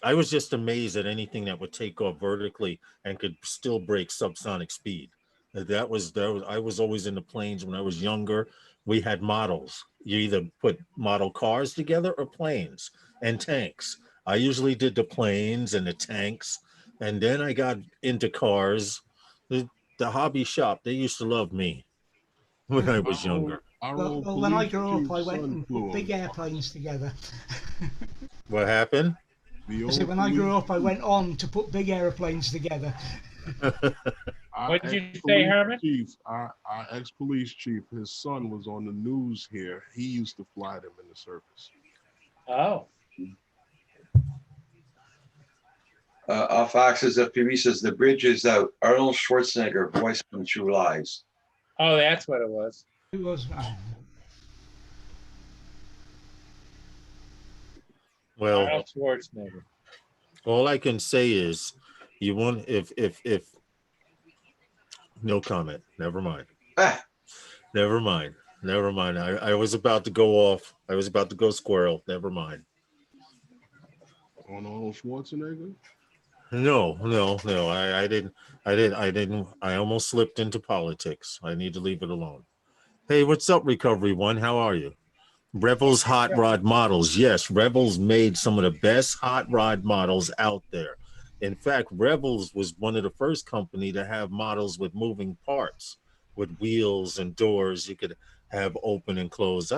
I was just amazed at anything that would take off vertically and could still break subsonic speed. That was I was always in the planes when I was younger. We had models. You either put model cars together or planes and tanks. I usually did the planes and the tanks. And then I got into cars. The hobby shop, they used to love me when I was younger. Well, when I grew up, I went and put big airplanes together. What happened? I said, when I grew up, I went on to put big airplanes together. What did you say, Herman? Our ex-police chief, his son was on the news here. He used to fly them in the service. Oh. Off Axis FPV says the bridge is out. Arnold Schwarzenegger, voice from True Lies. Oh, that's what it was. It was. Well, Arnold Schwarzenegger. All I can say is, you want if no comment. Never mind. Never mind. Never mind. I was about to go off. I was about to go squirrel. Never mind. On Arnold Schwarzenegger? No. I didn't. I almost slipped into politics. I need to leave it alone. Hey, what's up, Recovery One? How are you? Rebels hot rod models. Yes, Rebels made some of the best hot rod models out there. In fact, Rebels was one of the first company to have models with moving parts, with wheels and doors you could have open and close.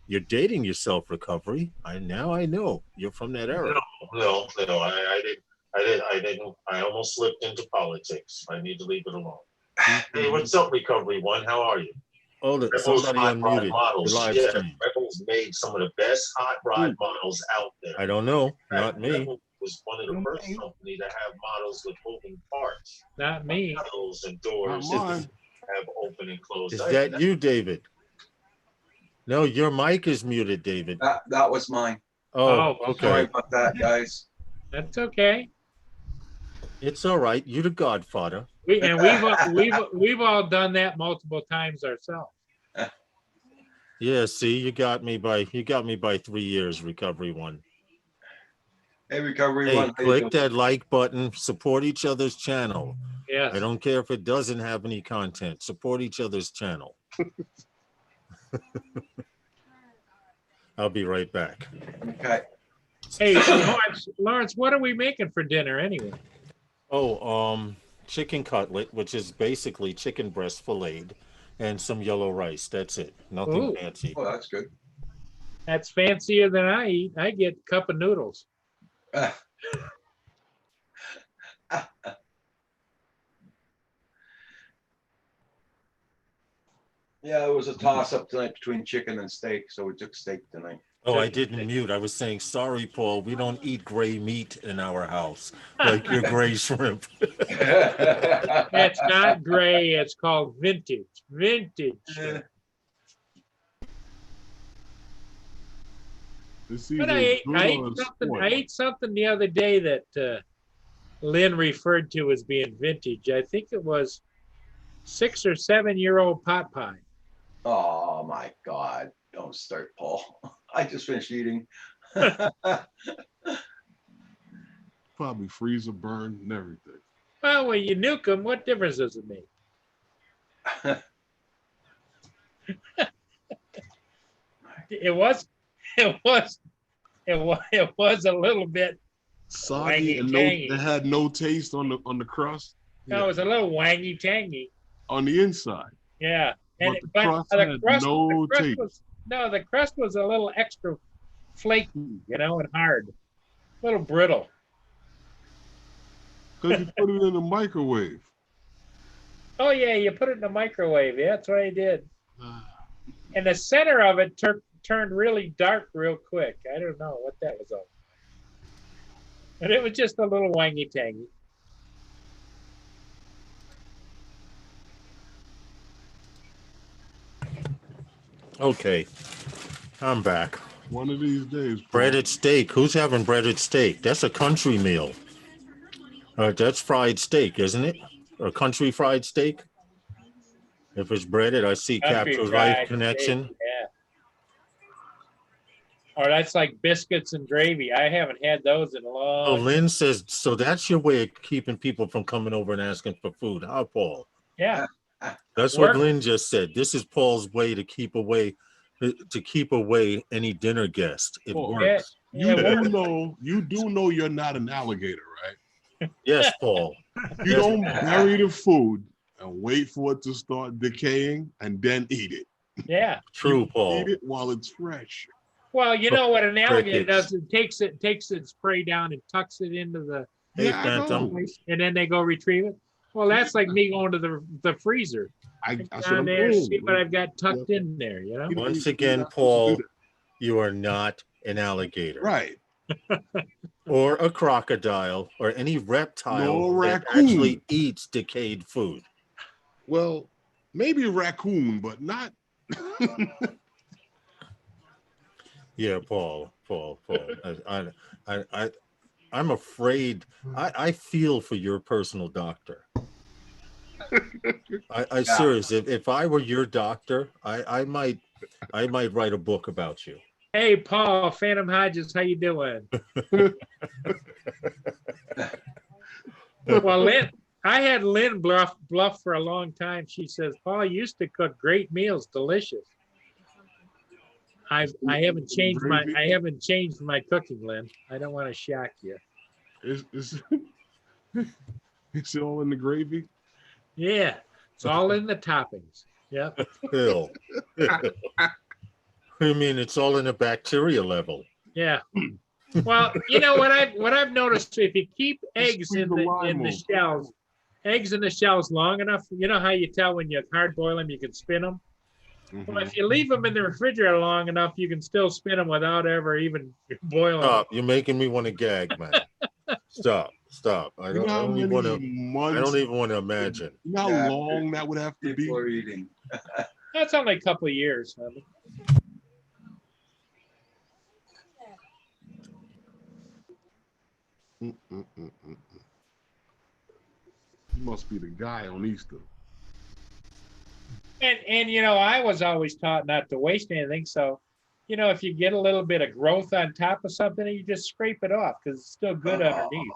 You're dating yourself, Recovery. I know you're from that era. No. I didn't. I almost slipped into politics. I need to leave it alone. Hey, what's up, Recovery One? How are you? Hold it. Somebody unmuted. Models. Rebels made some of the best hot rod models out there. I don't know. Not me. Rebels was one of the first company to have models with moving parts. Not me. Models and doors have open and close. Is that you, David? No, your mic is muted, David. That was mine. Oh, okay. Sorry about that, guys. That's okay. It's all right. You're the godfather. We've all done that multiple times ourselves. Yeah, see, you got me by 3 years, Recovery One. Hey, Recovery One. Click that like button, support each other's channel. Yes. I don't care if it doesn't have any content. Support each other's channel. I'll be right back. Okay. Hey, Lawrence, what are we making for dinner anyway? Oh, chicken cutlet, which is basically chicken breast filleted, and some yellow rice. That's it. Nothing fancy. Oh, that's good. That's fancier than I eat. I get a cup of noodles. Yeah, it was a toss-up tonight between chicken and steak, so we took steak tonight. Oh, I didn't mute. I was saying, sorry, Paul, we don't eat gray meat in our house, like your gray shrimp. It's not gray. It's called vintage. Vintage. But I ate something the other day that Lynn referred to as being vintage. I think it was 6 or 7 year old pot pie. Oh my God. Don't start, Paul. I just finished eating. Probably freezer burned and everything. Well, when you nuke them, what difference does it make? It was a little bit soggy and it had no taste on the crust. No, it was a little wangy tangy on the inside. Yeah, and the crust was a little extra flaky, and hard, a little brittle. Because you put it in the microwave. Oh yeah, you put it in the microwave. Yeah, that's what I did. And the center of it turned really dark real quick. I don't know what that was all. But it was just a little wangy tangy. Okay, I'm back. One of these days. Breaded steak. Who's having breaded steak? That's a country meal. That's fried steak, isn't it? A country fried steak? If it's breaded, I see Capture Life Connection. Steak, yeah. Or that's like biscuits and gravy. I haven't had those in a long time. Oh, Lynn says, so that's your way of keeping people from coming over and asking for food, huh, Paul? Yeah. That's what Lynn just said. This is Paul's way to keep away any dinner guest. It works. You do know you're not an alligator, right? Yes, Paul. You don't bury the food and wait for it to start decaying and then eat it. Yeah. True, Paul. Eat it while it's fresh. Well, you know what an alligator does? It takes its prey down and tucks it into the and then they go retrieve it. Well, that's like me going to the freezer. Down there, see what I've got tucked in there, Once again, Paul, you are not an alligator. Right. Or a crocodile or any reptile that actually eats decayed food. Well, maybe a raccoon, but not. Yeah, Paul. I'm afraid. I feel for your personal doctor. I serious. If I were your doctor, I might write a book about you. Hey, Paul, Phantom Hodges, how you doing? Well, Lynn, I had Lynn bluff for a long time. She says, Paul used to cook great meals, delicious. I haven't changed my cooking, Lynn. I don't want to shock you. It's all in the gravy. Yeah, it's all in the toppings. Yep. Phil. I mean, it's all in the bacteria level. Yeah. Well, you know what I've noticed, if you keep eggs in the shells long enough, you know how you tell when you hard boil them, you can spin them. Mm-hmm. Well, if you leave them in the refrigerator long enough, you can still spin them without ever even boiling. Stop! You're making me want to gag, man. Stop! I don't even want to imagine. You know how long that would have to be before eating. That's only a couple of years. Honey. He must be the guy on Easter. And you know, I was always taught not to waste anything. So, you know, if you get a little bit of growth on top of something, you just scrape it off because it's still good underneath.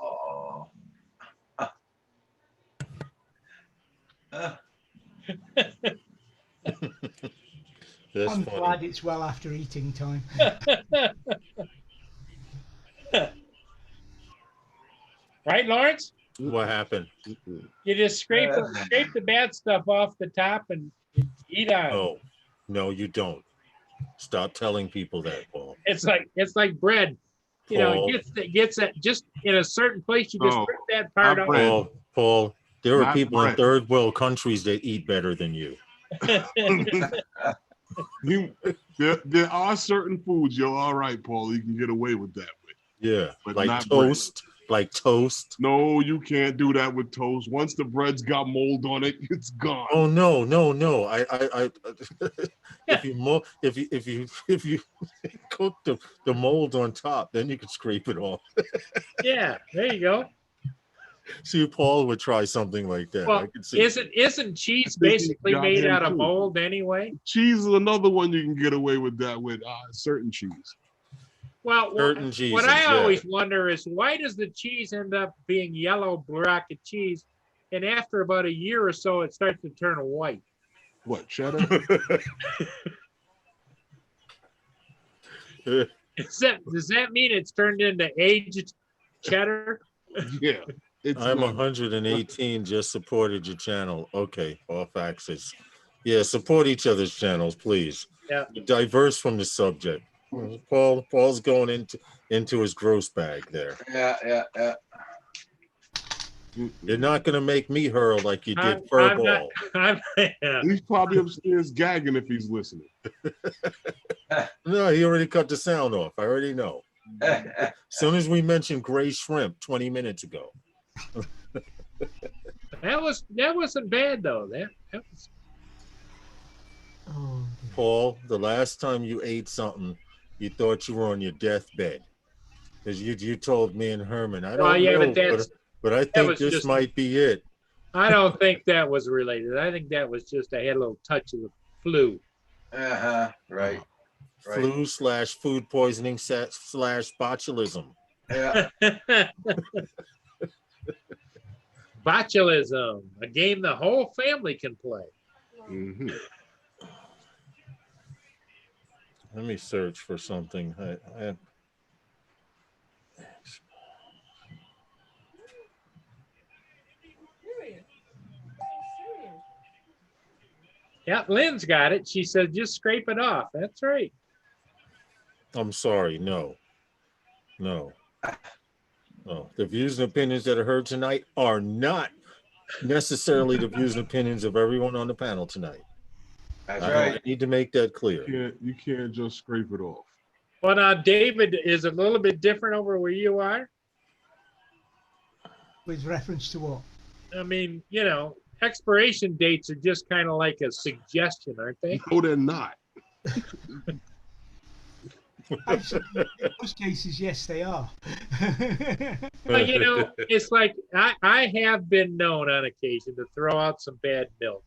I'm glad it's well after eating time. Right, Lawrence? What happened? You just scrape the bad stuff off the top and eat on. No, you don't. Stop telling people that, Paul. It's like bread. You know, it gets that just in a certain place. You just rip that part off. Paul, there are people in third world countries that eat better than you. There are certain foods you're all right, Paul. You can get away with that with. Yeah, but like toast. Bread. Like toast. No, you can't do that with toast. Once the bread's got mold on it, it's gone. Oh no! I if you cook the mold on top, then you can scrape it off. Yeah, there you go. See, Paul would try something like that. Well, isn't cheese basically made out of mold anyway? Cheese is another one you can get away with that with certain cheese. Well, what I always wonder is why does the cheese end up being yellow block of cheese, and after about a year or so, it starts to turn white? What, cheddar? Does that mean it's turned into aged cheddar? Yeah. I'm 118. Just supported your channel. Okay, off axis. Yeah, support each other's channels, please. Yeah. Diverse from the subject. Paul's going into his gross bag there. Yeah. You're not going to make me hurl like you did Furball. He's probably upstairs gagging if he's listening. No, he already cut the sound off. I already know. As soon as we mentioned gray shrimp 20 minutes ago. That wasn't bad though. That was. Oh, Paul, the last time you ate something, you thought you were on your deathbed, because you told me and Herman. I don't know, but I think this might be it. I don't think that was related. I think that was just I had a little touch of the flu. Right. Flu / food poisoning / botulism. Yeah. Botulism, a game the whole family can play. Mm-hmm. Let me search for something. Yeah, Lynn's got it. She said, just scrape it off. That's right. I'm sorry. No. The views and opinions that are heard tonight are not necessarily the views and opinions of everyone on the panel tonight. That's right. I need to make that clear. You can't just scrape it off. Well, now, David, is it a little bit different over where you are? with reference to what? I mean, you know, expiration dates are just kind of like a suggestion, aren't they? No, they're not. Absolutely. In most cases, yes, they are. Well, you know, it's like I have been known on occasion to throw out some bad milk.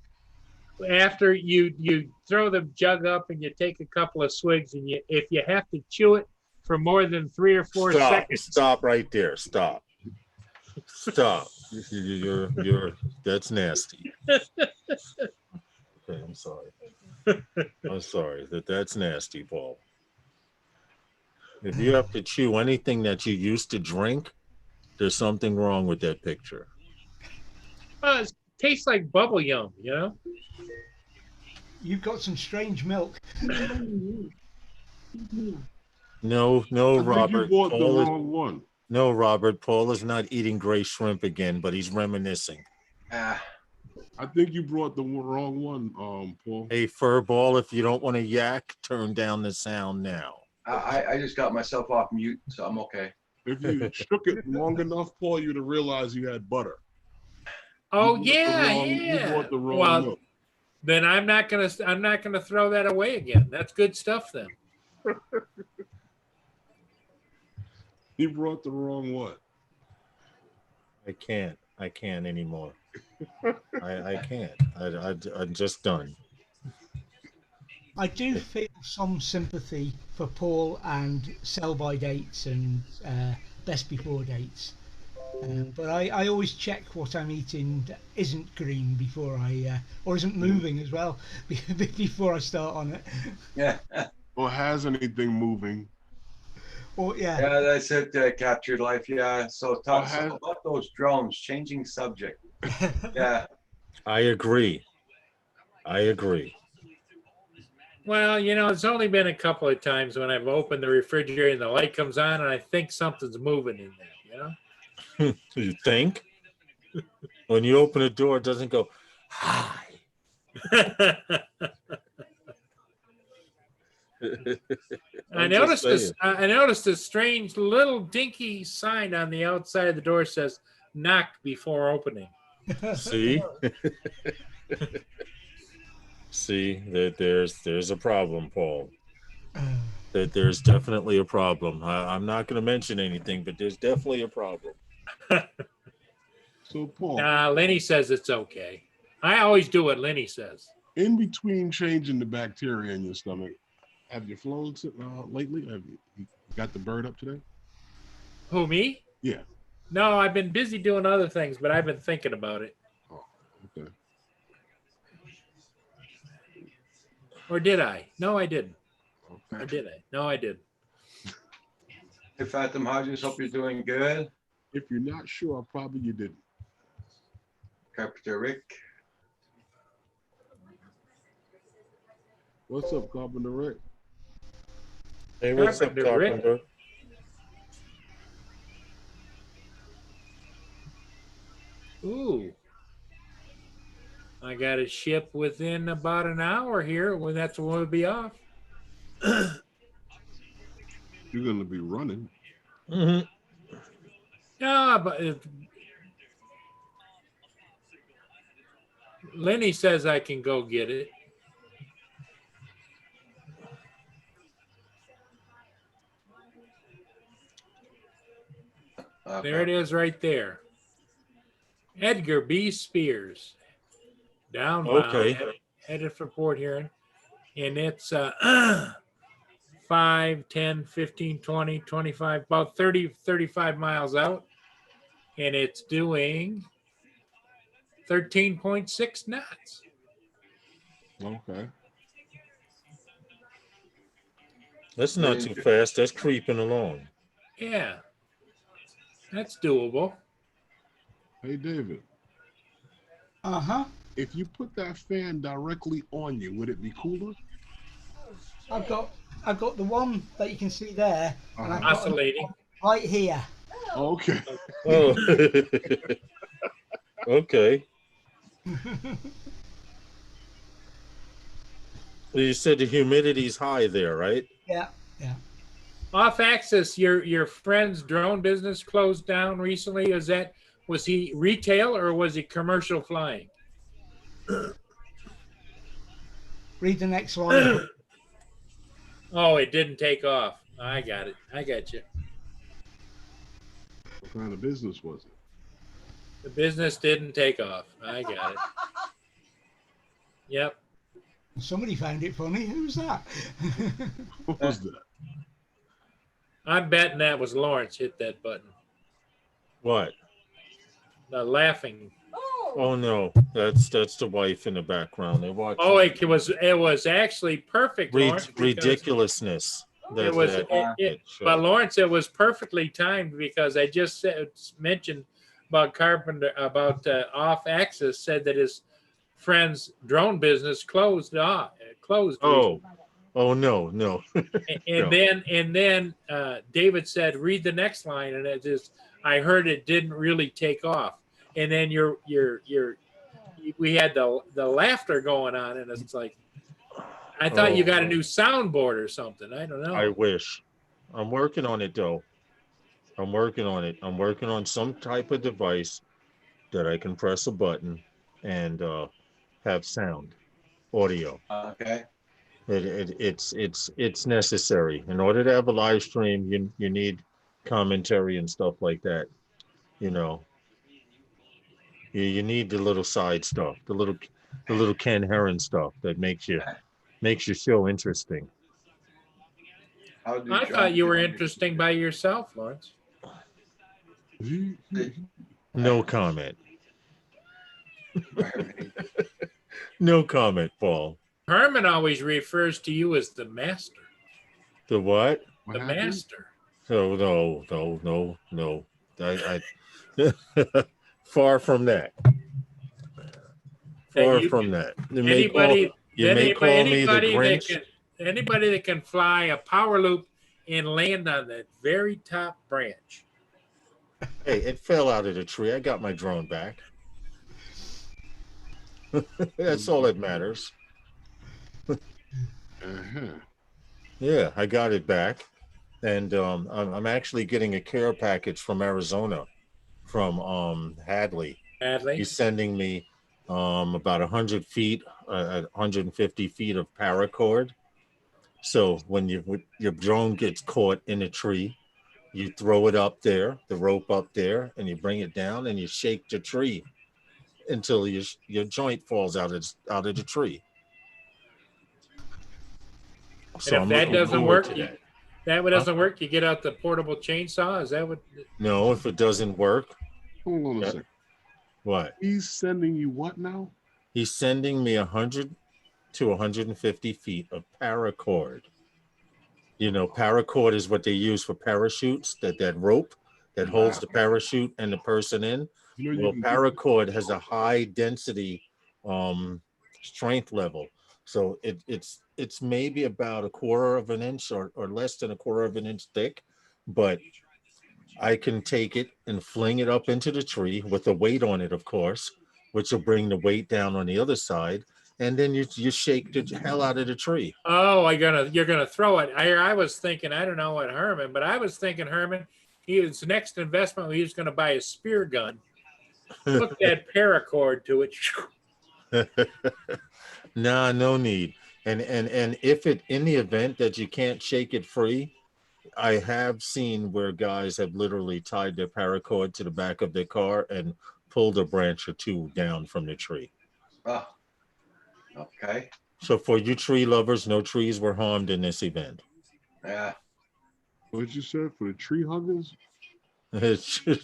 After you throw the jug up and you take a couple of swigs, and if you have to chew it for more than 3 or 4 seconds. Stop right there. Stop. You're that's nasty. Okay, I'm sorry. I'm sorry that's nasty, Paul. If you have to chew anything that you used to drink, there's something wrong with that picture. It tastes like bubble yum, you know? You've got some strange milk. No, Robert. You bought the wrong one. No, Robert. Paul is not eating gray shrimp again, but he's reminiscing. I think you brought the wrong one, Paul. Hey, Furball, if you don't want to yak, turn down the sound now. I just got myself off mute, so I'm okay. If you shook it long enough, Paul, you'd have realized you had butter. Oh You bought the wrong well, milk. then I'm not gonna throw that away again. That's good stuff then. You brought the wrong one. I can't anymore. I can't. I'm just done. I do feel some sympathy for Paul and sell-by dates and best before dates. But I always check what I'm eating isn't green before or isn't moving as well before I start on it. Yeah. Or has anything moving. Or yeah. Yeah, that's it. Captured life. Yeah. So talk about those drones. Changing subject. Yeah. I agree. Well, you know, it's only been a couple of times when I've opened the refrigerator and the light comes on and I think something's moving in there, you know? You think? When you open the door, it doesn't go, hi. I noticed a strange little dinky sign on the outside of the door says knock before opening. See? See that there's a problem, Paul. That there's definitely a problem. I'm not going to mention anything, but there's definitely a problem. So, Paul. Lenny says it's okay. I always do what Lenny says. In between changing the bacteria in your stomach, have you flown lately? Have you got the bird up today? Who, me? Yeah. No, I've been busy doing other things, but I've been thinking about it. Oh, okay. Or did I? No, I didn't. Okay. Or did I? No, I didn't. Hey, Fathom Hodges, hope you're doing good. If you're not sure, probably you didn't. Carpenter Rick. What's up, Carpenter Rick? Hey, what's up, Carpenter? Rick? Ooh. I got a ship within about an hour here. When that's when we'll be off. You're going to be running. Mm-hmm. Yeah, but Lenny says I can go get it. Okay. There it is right there. Edgar B. Spears. Downbound. Okay. Headed for Port Huron. And it's 5, 10, 15, 20, 25, about 30, 35 miles out. And it's doing 13.6 knots. Okay. That's not too fast. That's creeping along. Yeah. That's doable. Hey, David. Uh-huh. If you put that fan directly on you, would it be cooler? I've got the one that you can see there, and I've oscillating got right here. Okay. Oh. Okay. You said the humidity's high there, right? Yeah, yeah. Off Axis, your friend's drone business closed down recently. Was he retail or was he commercial flying? Read the next line. Oh, it didn't take off. I got it. I got you. What kind of business was it? The business didn't take off. I got it. Yep. Somebody found it funny. Who's that? What was that? I'm betting that was Lawrence hit that button. What? The laughing. Oh no, that's the wife in the background. They're watching. Oh, it was actually perfect, Lawrence. Ridiculousness. It was, but Lawrence, it was perfectly timed because I just mentioned about Carpenter, about Off-Axis said that his friend's drone business closed. Oh no. And then David said, "Read the next line," and it just I heard it didn't really take off. And then we had the laughter going on, and it's like, I thought you got a new soundboard or something. I don't know. I wish. I'm working on it though. I'm working on it. I'm working on some type of device that I can press a button and have sound, audio. Okay. It's necessary. In order to have a live stream, you need commentary and stuff like that. You know. You need the little side stuff, the little Ken Heron stuff that makes your show interesting. I thought you were interesting by yourself, Lawrence. No comment. No comment, Paul. Herman always refers to you as the master. The what? The master. Oh, no. I far from that. Far from that. You may call me the Grinch. Anybody that can fly a power loop and land on that very top branch. Hey, it fell out of the tree. I got my drone back. That's all that matters. Yeah, I got it back. And I'm actually getting a care package from Arizona, from Hadley. He's sending me about 100 feet, 150 feet of paracord. So when your drone gets caught in a tree, you throw it up there, the rope up there, and you bring it down and you shake the tree until your joint falls out of the tree. So and if that doesn't work, you get out the portable chainsaw. Is that what? No, if it doesn't work. Hold on a second. What? He's sending you what now? He's sending me 100 to 150 feet of paracord. You know, paracord is what they use for parachutes, that rope that holds the parachute and the person in. Well, paracord has a high density strength level. So it's maybe about 1/4 of an inch or less than 1/4 of an inch thick, but I can take it and fling it up into the tree with the weight on it, of course, which will bring the weight down on the other side. And then you shake the hell out of the tree. Oh, you're gonna throw it. I was thinking, I don't know what Herman, but I was thinking Herman, his next investment, he was gonna buy a spear gun, hook that paracord to it. Nah, no need. And if it, in the event that you can't shake it free, I have seen where guys have literally tied their paracord to the back of their car and pulled a branch or two down from the tree. Oh, okay. So for you tree lovers, no trees were harmed in this event. Yeah. What did you say for the tree huggers?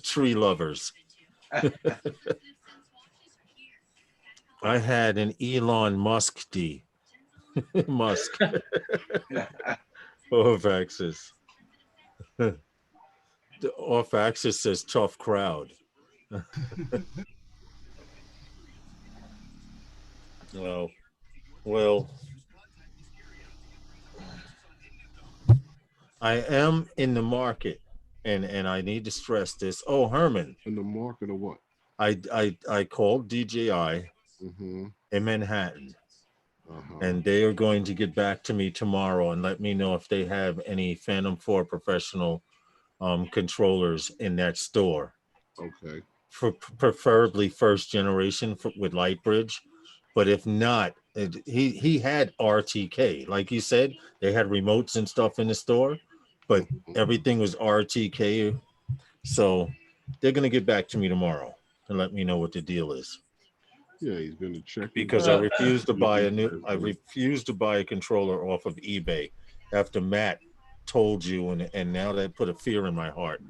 Tree lovers. I had an Elon Musk D. Musk. Off-Axis. The Off-Axis says tough crowd. Oh, well, I am in the market, and I need to stress this. Oh, Herman. In the market of what? I called DJI in Manhattan, and they are going to get back to me tomorrow and let me know if they have any Phantom 4 professional controllers in that store. Okay. For preferably first generation with Lightbridge, but if not, he had RTK. Like you said, they had remotes and stuff in the store. but everything was RTK. So they're going to get back to me tomorrow and let me know what the deal is. Yeah, he's going to check. Because I refused to buy a controller off of eBay after Matt told you, and now that put a fear in my heart,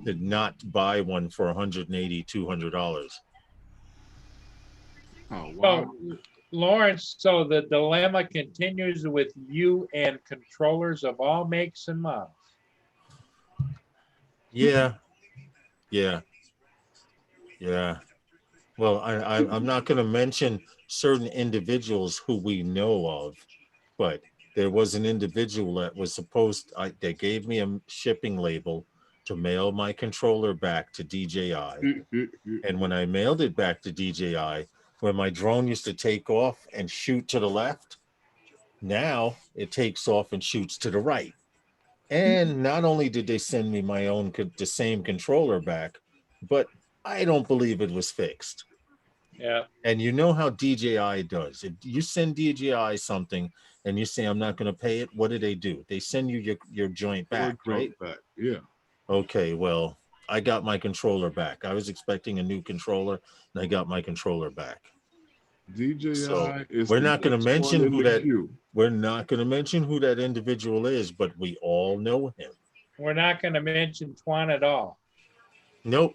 to not buy one for $180, $200. Oh, wow. Well, Lawrence, so the dilemma continues with you and controllers of all makes and models. Yeah. Well, I'm not going to mention certain individuals who we know of, but there was an individual that was they gave me a shipping label to mail my controller back to DJI. And when I mailed it back to DJI, where my drone used to take off and shoot to the left, now it takes off and shoots to the right. And not only did they send me the same controller back, but I don't believe it was fixed. Yeah. And you know how DJI does. If you send DJI something and you say, I'm not going to pay it, what do? They send you your joint back, right? Back. Yeah. Okay, well, I got my controller back. I was expecting a new controller, and I got my controller back. DJI is we're not going to mention who that. Queue. We're not going to mention who that individual is, but we all know him. We're not going to mention Twan at all. Nope.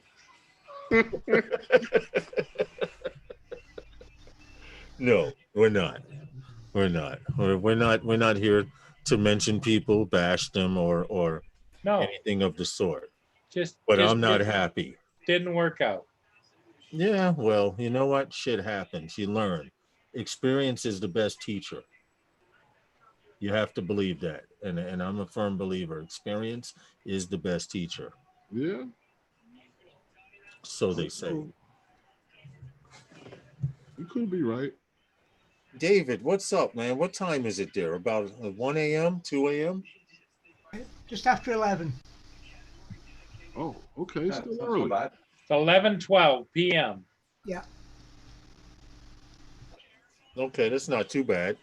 No, we're not. We're not here to mention people, bash them, or anything of the sort. But I'm not happy. Didn't work out. Yeah, well, you know what? Shit happens. You learn. Experience is the best teacher. You have to believe that. And I'm a firm believer. Experience is the best teacher. Yeah. So they say. You could be right. David, what's up, man? What time is it there? About 1 a.m., 2 a.m.? Just after 11. Oh, okay. Still early. Bad. 11:12 p.m. Yeah. Okay, that's not too bad.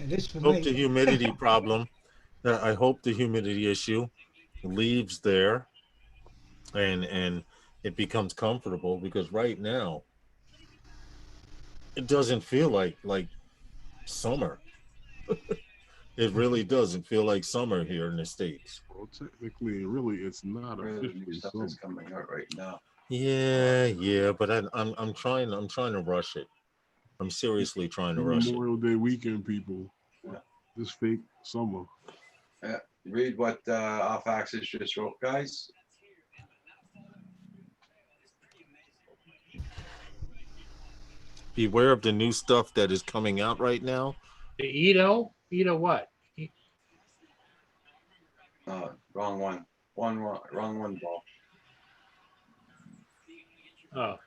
It is for hope me. the humidity problem. I hope the humidity issue leaves there, and it becomes comfortable, because right now it doesn't feel like summer. It really doesn't feel like summer here in the States. Well, technically, really, it's not officially stuff summer. that's coming out right now. Yeah, but I'm trying to rush it. I'm seriously trying to rush it. Memorial Day weekend, people. Yeah. This fake summer. Yeah. Read what Off Axis just wrote, guys. Beware of the new stuff that is coming out right now. The Ito what? Wrong one. Wrong one, ball. Oh.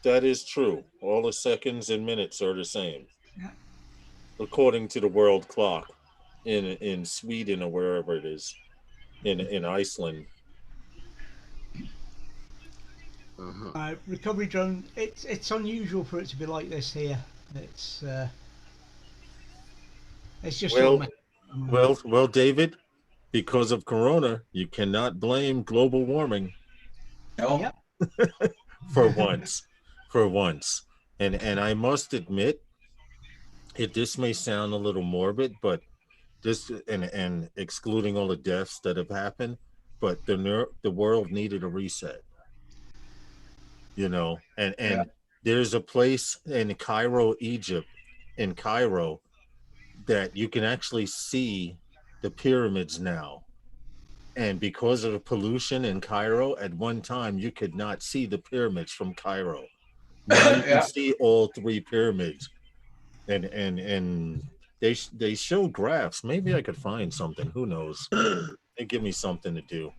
That is true. All the seconds and minutes are the same. Yeah. According to the world clock in Sweden or wherever it is, in Iceland. Recovery drone. It's unusual for it to be like this here. It's just well, David, because of Corona, you cannot blame global warming. No. Yep. For once. And I must admit, this may sound a little morbid, but this and excluding all the deaths that have happened, but the world needed a reset. And yeah. There's a place in Cairo, Egypt, that you can actually see the pyramids now. And because of the pollution in Cairo, at one time you could not see the pyramids from Cairo. Now you can see all three pyramids, and they show graphs. Maybe I could find something. Who knows? They give me something to do.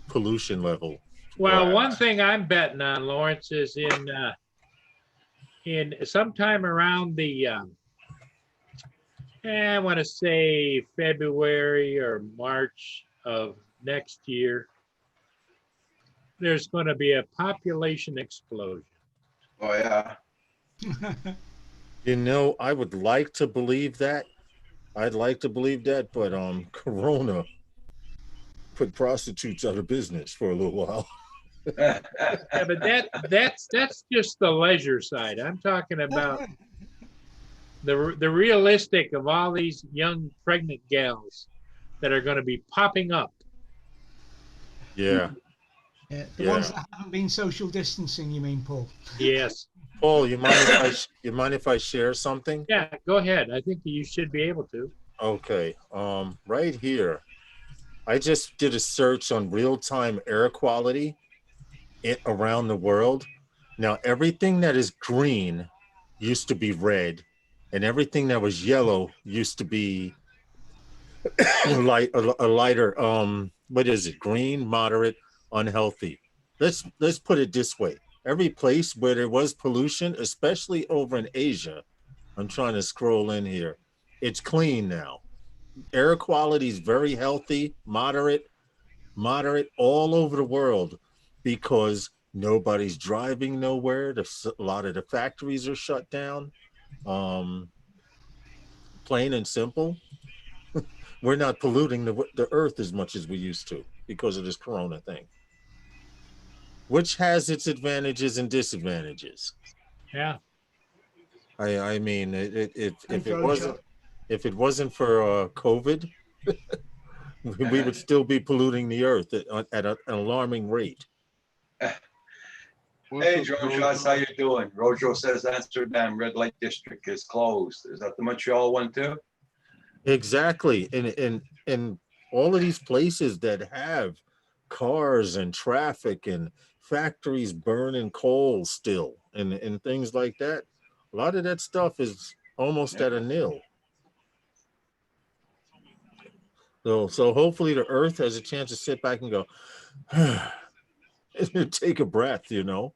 Pollution level. Well, graphs. one thing I'm betting on, Lawrence, is in sometime around the I want to say February or March of next year, there's going to be a population explosion. Oh yeah. You know, I would like to believe that. I'd like to believe that, but Corona put prostitutes out of business for a little while. Yeah, but that's just the leisure side. I'm talking about the realistic of all these young pregnant gals that are going to be popping up. Yeah. Yeah, the ones that haven't been social distancing, you mean, Paul? Yes. Paul, you mind if I share something? Yeah, go ahead. I think you should be able to. Okay. Right here, I just did a search on real-time air quality around the world. Now, everything that is green used to be red, and everything that was yellow used to be a lighter. What is it? Green, moderate, unhealthy. Let's put it this way: every place where there was pollution, especially over in Asia, I'm trying to scroll in here. It's clean now. Air quality is very healthy, moderate all over the world because nobody's driving nowhere. A lot of the factories are shut down. Plain and simple, we're not polluting the earth as much as we used to because of this corona thing, which has its advantages and disadvantages. Yeah. I mean, if it wasn't for COVID, we would still be polluting the earth at an alarming rate. Hey, Josh, how you doing? Rojo says Amsterdam red light district is closed. Is that the Montreal one too? Exactly, and all of these places that have cars and traffic and factories burning coal still and things like that, a lot of that stuff is almost at a nil. So hopefully the earth has a chance to sit back and go and take a breath, You know,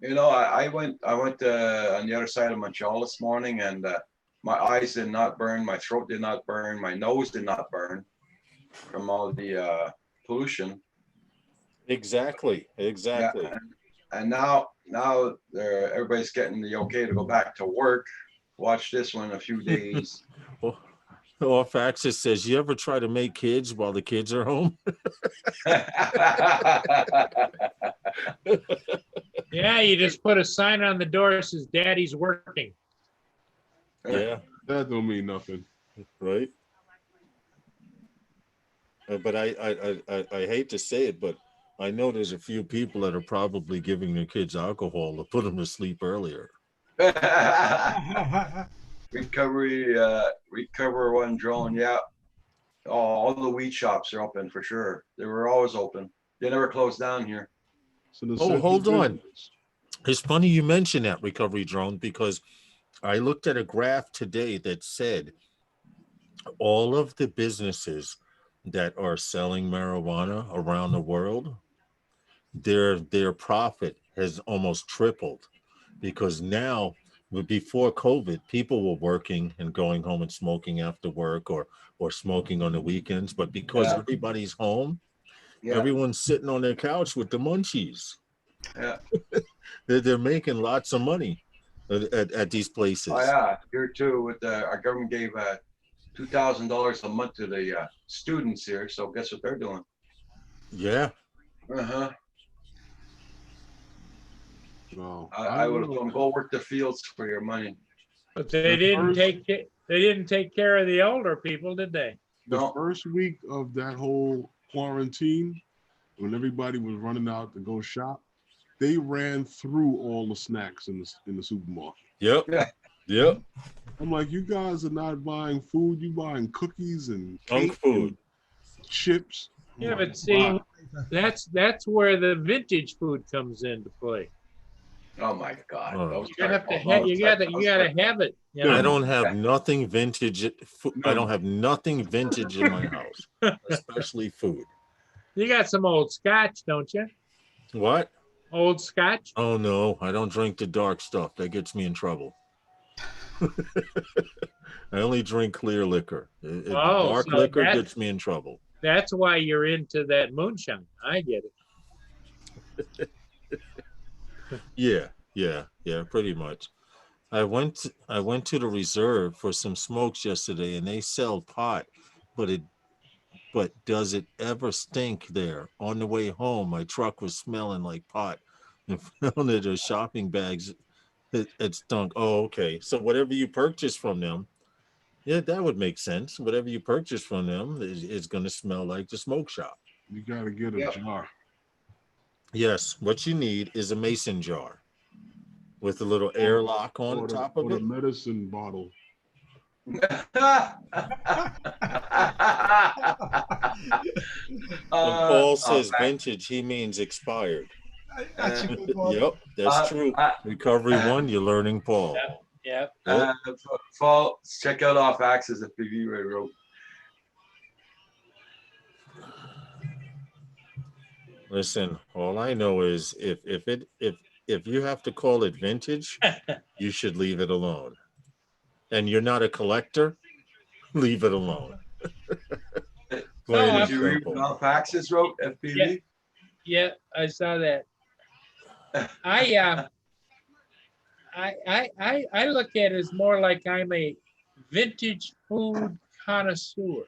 I went on the other side of Montreal this morning, and my eyes did not burn, my throat did not burn, my nose did not burn from all the pollution. Exactly. Yeah, and now everybody's getting the okay to go back to work. Watch this one in a few days. Well, Faxis says, you ever try to make kids while the kids are home? Yeah, you just put a sign on the door that says Daddy's working. Yeah. That don't mean nothing. Right. But I hate to say it, but I know there's a few people that are probably giving their kids alcohol to put them to sleep earlier. Recovery one drone, yeah. All the weed shops are open for sure. They were always open. They never closed down here. Oh, hold on. It's funny you mentioned that, Recovery Drone, because I looked at a graph today that said all of the businesses that are selling marijuana around the world, their profit has almost tripled, because now, before COVID, people were working and going home and smoking after work or smoking on the weekends, but because everybody's home, everyone's sitting on their couch with the munchies. Yeah. They're making lots of money at these places. Oh yeah, here too. With our government gave $2,000 a month to the students here. So guess what they're doing? Yeah. No, I would have told them, go work the fields for your money. But they didn't take care of the older people, did they? The first week of that whole quarantine, when everybody was running out to go shop, they ran through all the snacks in the supermarket. Yep. I'm like, you guys are not buying food, you buying cookies and junk food, and chips. Yeah, but see, that's where the vintage food comes into play. Oh my God! You gotta have it. You know? I don't have nothing vintage. I don't have nothing vintage in my house, especially food. You got some old scotch, don't you? What? Old scotch? Oh no, I don't drink the dark stuff. That gets me in trouble. I only drink clear liquor. Dark liquor gets me in trouble. That's why you're into that moonshine. I get it. Yeah, pretty much. I went to the reserve for some smokes yesterday, and they sell pot, but does it ever stink there? On the way home, my truck was smelling like pot, and found that the shopping bags it stunk. Oh, okay. So whatever you purchase from them, yeah, that would make sense. Whatever you purchase from them is going to smell like the smoke shop. You gotta get a Yep. jar. Yes, what you need is a mason jar with a little airlock on Or top of the it. medicine bottle. When Paul says back. vintage, he means expired. That's a good one. Yep, that's true. Recovery one, you're learning Paul. Yep. Yep. Folks, check out Off Axis at PV Road. Listen, all I know is if you have to call it vintage, you should leave it alone. And you're not a collector, leave it alone. Plain and Did you read simple. Off Axis wrote FPV? Yeah, I saw that. I look at it as more like I'm a vintage food connoisseur.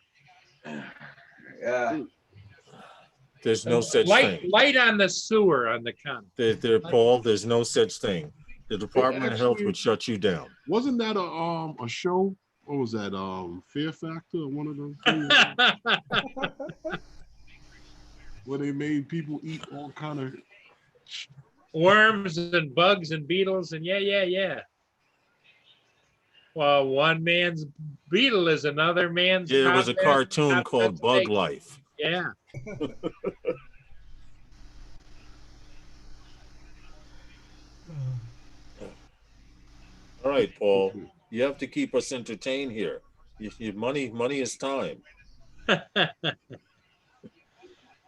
Yeah. There's no such thing. Light on the sewer on the con. There, Paul, there's no such thing. The Department of Health actually- would shut you down. Wasn't that a show? What was that? Fear Factor, one of those things where they made people eat all kind of Worms and bugs and beetles and yeah. Well, one man's beetle is another man's. Yeah, there was a cartoon not called Bug snake. Life. Yeah. All right, Paul. You have to keep us entertained here. Your money is time.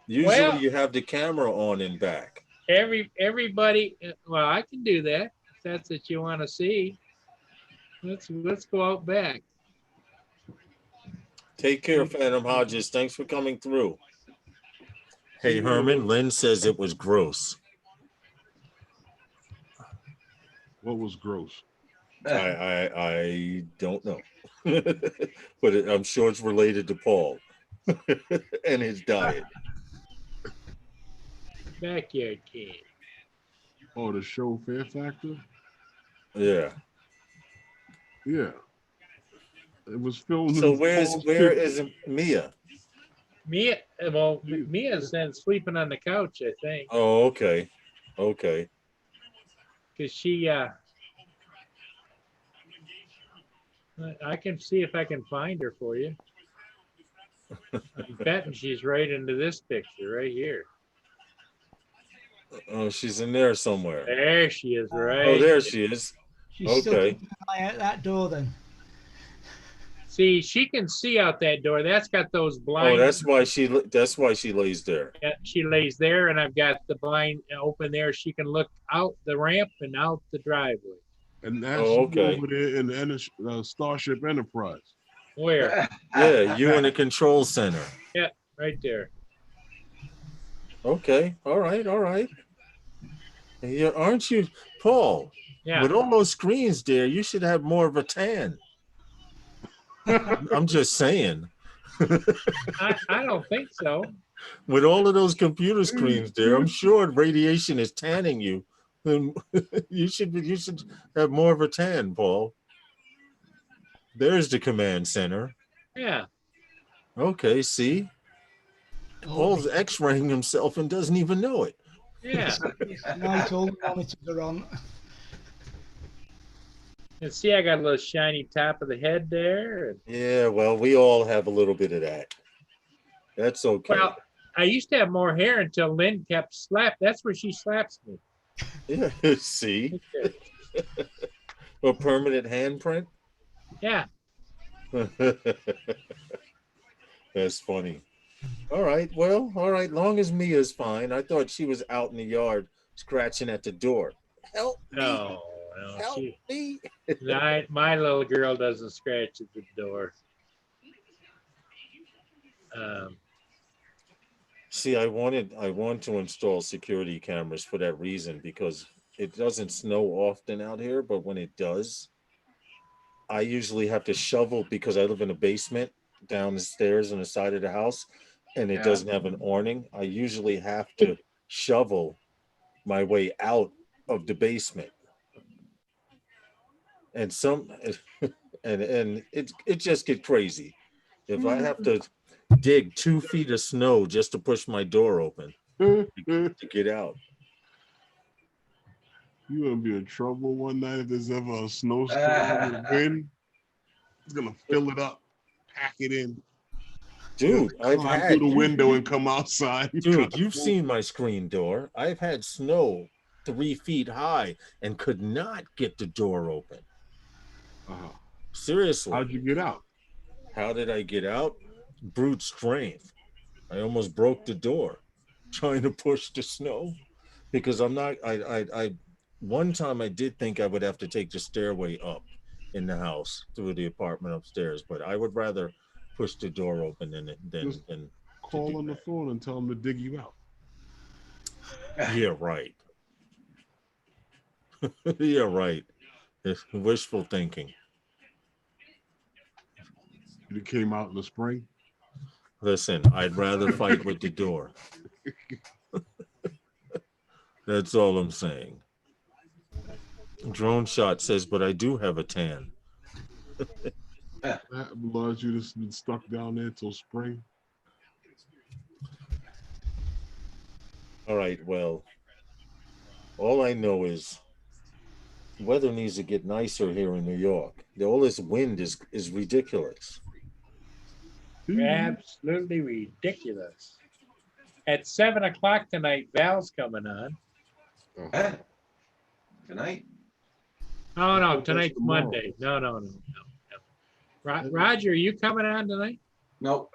Usually Well- you have the camera on and back. Everybody. Well, I can do that if that's what you want to see. Let's go out back. Take care, Phantom Hodges. Thanks for coming through. Hey, Herman, Lynn says it was gross. what was gross. I don't know. But I'm sure it's related to Paul and his diet. Backyard King. Oh, the show Fear Factor. Yeah. Yeah, it was filmed. So in where Paul's is kitchen. Mia? Mia's then sleeping on the couch, I think, Oh, okay. Okay. because she. I can see if I can find her for you. I'm betting she's right into this picture right here. Oh, she's in there somewhere. There she is, right? Oh, there she is. She's still Okay. keeping an eye out that door then. See, she can see out that door. That's got those Oh, blinds. that's why she lays there. Yeah, she lays there, and I've got the blind open there. She can look out the ramp and out the driveway. And that's okay. over there in the Starship Enterprise. Where? Yeah, you in the control center. Right there. Okay. All right. Yeah, aren't you, Paul? Yeah. With all those screens there, you should have more of a tan. I'm just saying. I don't think so. With all of those computer screens there, I'm sure radiation is tanning you. You should have more of a tan, Paul. There's the command center. Yeah. Okay, see? Paul's X-raying himself and doesn't even know it. Yeah. Night all the monitors are on. And see, I got a little shiny top of the head there. Yeah, well, we all have a little bit of that. That's okay. Well, I used to have more hair until Lynn kept slap. That's where she slaps me. Yeah, see? A permanent handprint? Yeah. That's funny. All right, well, all right. Long as Mia's fine. I thought she was out in the yard scratching at the door. Help me! No, Help me! my little girl doesn't scratch at the door. See, I want to install security cameras for that reason, because it doesn't snow often out here, but when it does, I usually have to shovel because I live in a basement down the stairs on the side of the house, and it doesn't have an awning. I usually have to shovel my way out of the basement. And it just get crazy. If I have to dig 2 feet of snow just to push my door open to get out. You're gonna be in trouble one night if there's ever a snowstorm with wind. It's gonna fill it up, pack it in. Dude, I've climb through the window and come outside. Dude, you've seen my screen door. I've had snow 3 feet high and could not get the door open. Seriously. How'd you get out? How did I get out? Brute strength. I almost broke the door trying to push the snow because I'm not. I one time I did think I would have to take the stairway up in the house through the apartment upstairs, but I would rather push the door open than call on the phone and tell them to dig you out. Yeah, right. Yeah, right. It's wishful thinking. You came out in the spring. Listen, I'd rather fight with the door. That's all I'm saying. Drone Shot says, but I do have a tan. That allows you to be stuck down there till spring. All right, well, all I know is weather needs to get nicer here in New York. All this wind is ridiculous. Absolutely ridiculous. At 7 o'clock tonight, Val's coming on. Tonight? Oh no, tonight's Monday. No. Roger, are you coming on tonight? Nope.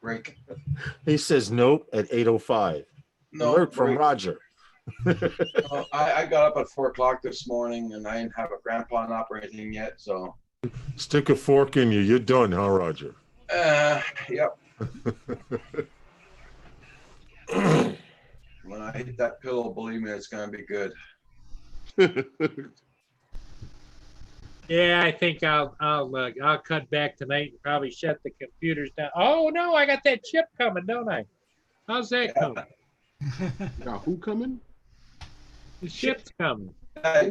Break. He says nope at 8:05. No, Alert from Roger. I got up at 4 o'clock this morning and I didn't have a grandpa nap or anything yet, so. Stick a fork in you. You're done, huh, Roger? Yep. When I hit that pillow, believe me, it's gonna be good. Yeah, I think I'll cut back tonight and probably shut the computers down. Oh no, I got that chip coming, don't I? How's that coming? Now who coming? The chip's coming.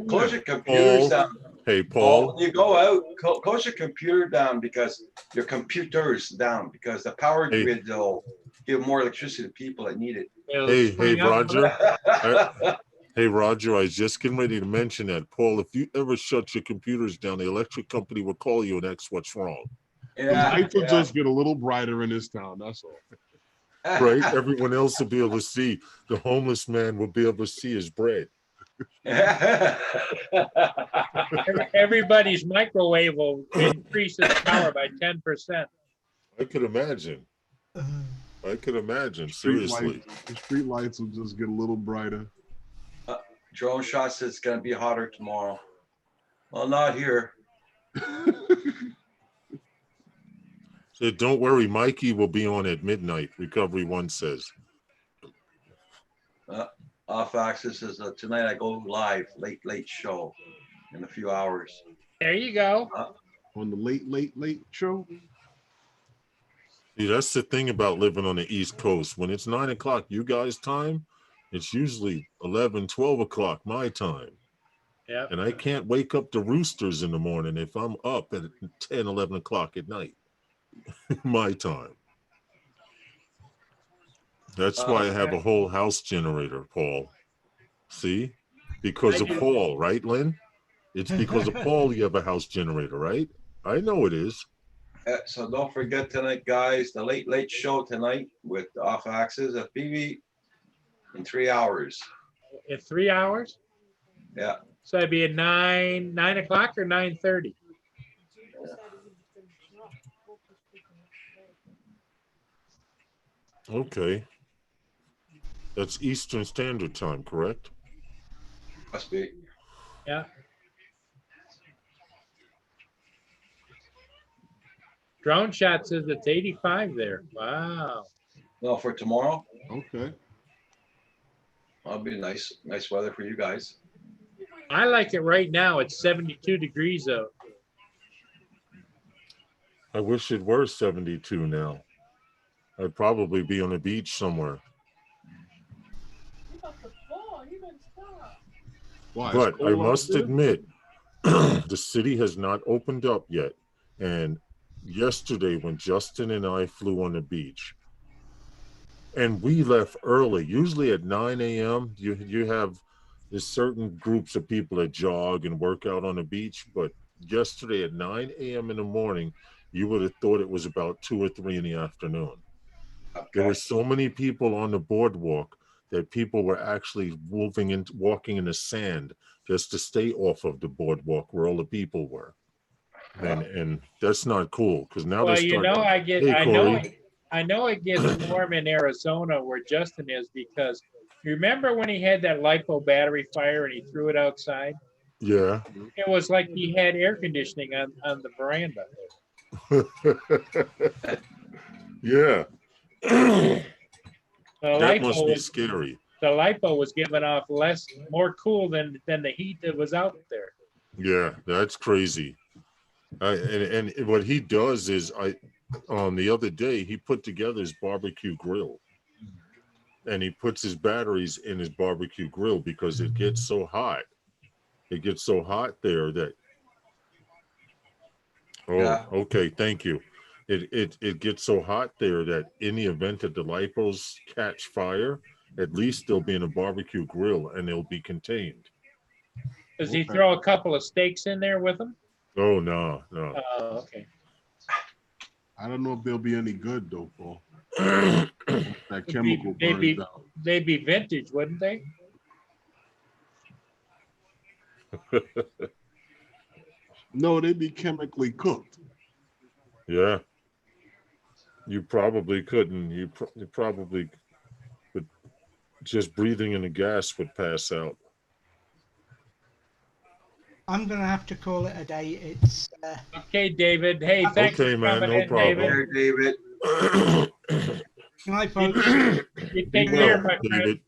Close your computers down. Hey, Paul. When you go out, close your computer down because your computer's down because the power grid will give more electricity to people that need it. Hey, Roger. Hey, Roger, I was just getting ready to mention that. Paul, if you ever shut your computers down, the electric company will call you and ask what's wrong. The lights will just get a little brighter in this town, that's all. Right? Everyone else will be able to see. The homeless man will be able to see his bread. Everybody's microwave will increase its power by 10%. I could imagine. Seriously. The street lights will just get a little brighter. Drone Shot says it's gonna be hotter tomorrow. Well, not here. So don't worry, Mikey will be on at midnight. Recovery One says. Off Axis says tonight I go live, late show in a few hours. There you go. On the late show. See, that's the thing about living on the East Coast. When it's 9 o'clock, you guys' time, it's usually 11, 12 o'clock my time. Yeah. And I can't wake up the roosters in the morning if I'm up at 10, 11 o'clock at night. My time. That's why I have a whole house generator, Paul. See? Because of Paul, right, Lynn? It's because of Paul you have a house generator, right? I know it is. So don't forget tonight, guys, the late show tonight with Off Axis at BB in 3 hours. In 3 hours? Yeah. So it'd be at 9 o'clock or 9:30? Okay. That's Eastern Standard Time, correct? Must be. Yeah. Drone Shot says it's 85 there. Wow. No, for tomorrow. Okay. That'll be nice weather for you guys. I like it right now. It's 72 degrees though. I wish it were 72 now. I'd probably be on the beach somewhere. But I must admit, the city has not opened up yet. And yesterday, when Justin and I flew on the beach, and we left early, usually at 9 a.m., you have there's certain groups of people that jog and work out on the beach. But yesterday at 9 a.m. in the morning, you would have thought it was about 2 or 3 in the afternoon. Okay. There were so many people on the boardwalk that people were actually walking in the sand just to stay off of the boardwalk where all the people were. And that's not cool because now well, they start. I know it gets warm in Arizona where Justin is because you remember when he had that LiPo battery fire and he threw it outside? Yeah. It was like he had air conditioning on the veranda. Yeah. That must be scary. The LiPo was giving off more cool than the heat that was out there. Yeah, that's crazy. And what he does is, the other day he put together his barbecue grill, and he puts his batteries in his barbecue grill because it gets so hot. It gets so hot there that. Oh, yeah. Okay. Thank you. It gets so hot there that in the event that the LiPos catch fire, at least they'll be in a barbecue grill and they'll be contained. Does he throw a couple of steaks in there with him? Oh, no. Oh, okay. I don't know if they'll be any good though, Paul. That chemical burns out. They'd be vintage, wouldn't they? No, they'd be chemically cooked. Yeah. You probably couldn't. You probably would. Just breathing in the gas would pass out. I'm gonna have to call it a day. It's okay, David. Hey, thanks for coming in, problem. David. Good night, folks. You take care, my friend.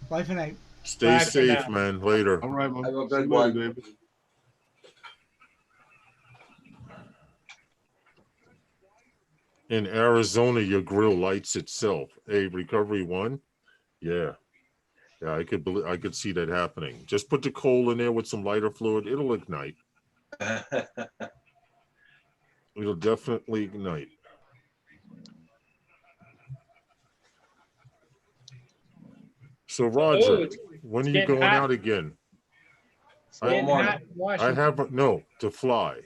Bye for now. Stay safe, man. Later. All right, man. Have a good one, David. In Arizona, your grill lights itself. Hey, Recovery One? Yeah. Yeah, I could see that happening. Just put the coal in there with some lighter fluid. It'll ignite. It'll definitely ignite. So, Roger, when are you going out again? I have to fly.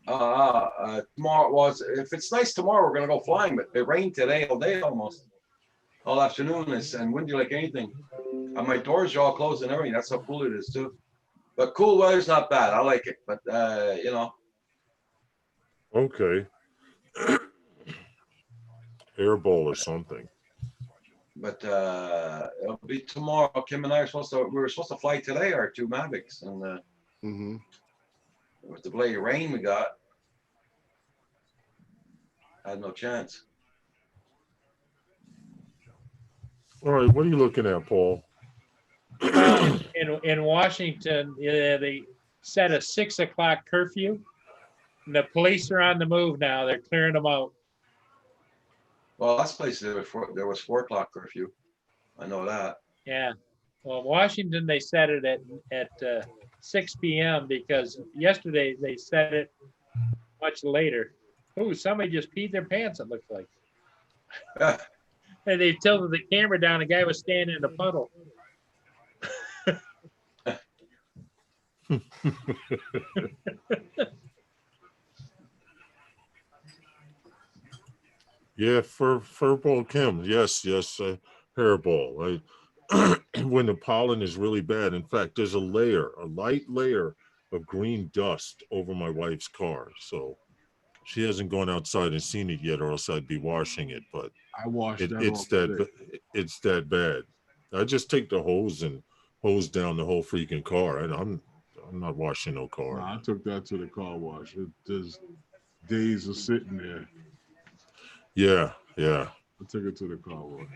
Tomorrow was if it's nice tomorrow, we're gonna go flying, but it rained today all day almost. All afternoon and windy like anything. And my doors are all closed and everything. That's how cool it is too. But cool weather's not bad. I like it. But you know. Okay. Airball or something. But it'll be tomorrow. Kim and I we were supposed to fly today, our two Mavics, and with the bloody rain we got, I had no chance. All right, what are you looking at, Paul? In Washington, they set a 6 o'clock curfew. And the police are on the move now. They're clearing them out. Well, last place there was 4 o'clock curfew. I know that. Yeah. Well, Washington, they set it at 6 p.m. because yesterday they set it much later. Oh, somebody just peed their pants, it looked like. And they tilted the camera down. The guy was standing in a puddle. Yeah, furball Kim. Yes, hairball. When the pollen is really bad. In fact, there's a light layer of green dust over my wife's car. So she hasn't gone outside and seen it yet, or else I'd be washing it. But I washed it's that bad. I just take the hose and hose down the whole freaking car. I'm not washing no car. No, I took that to the car wash. There's days of sitting there. Yeah. I took it to the car wash.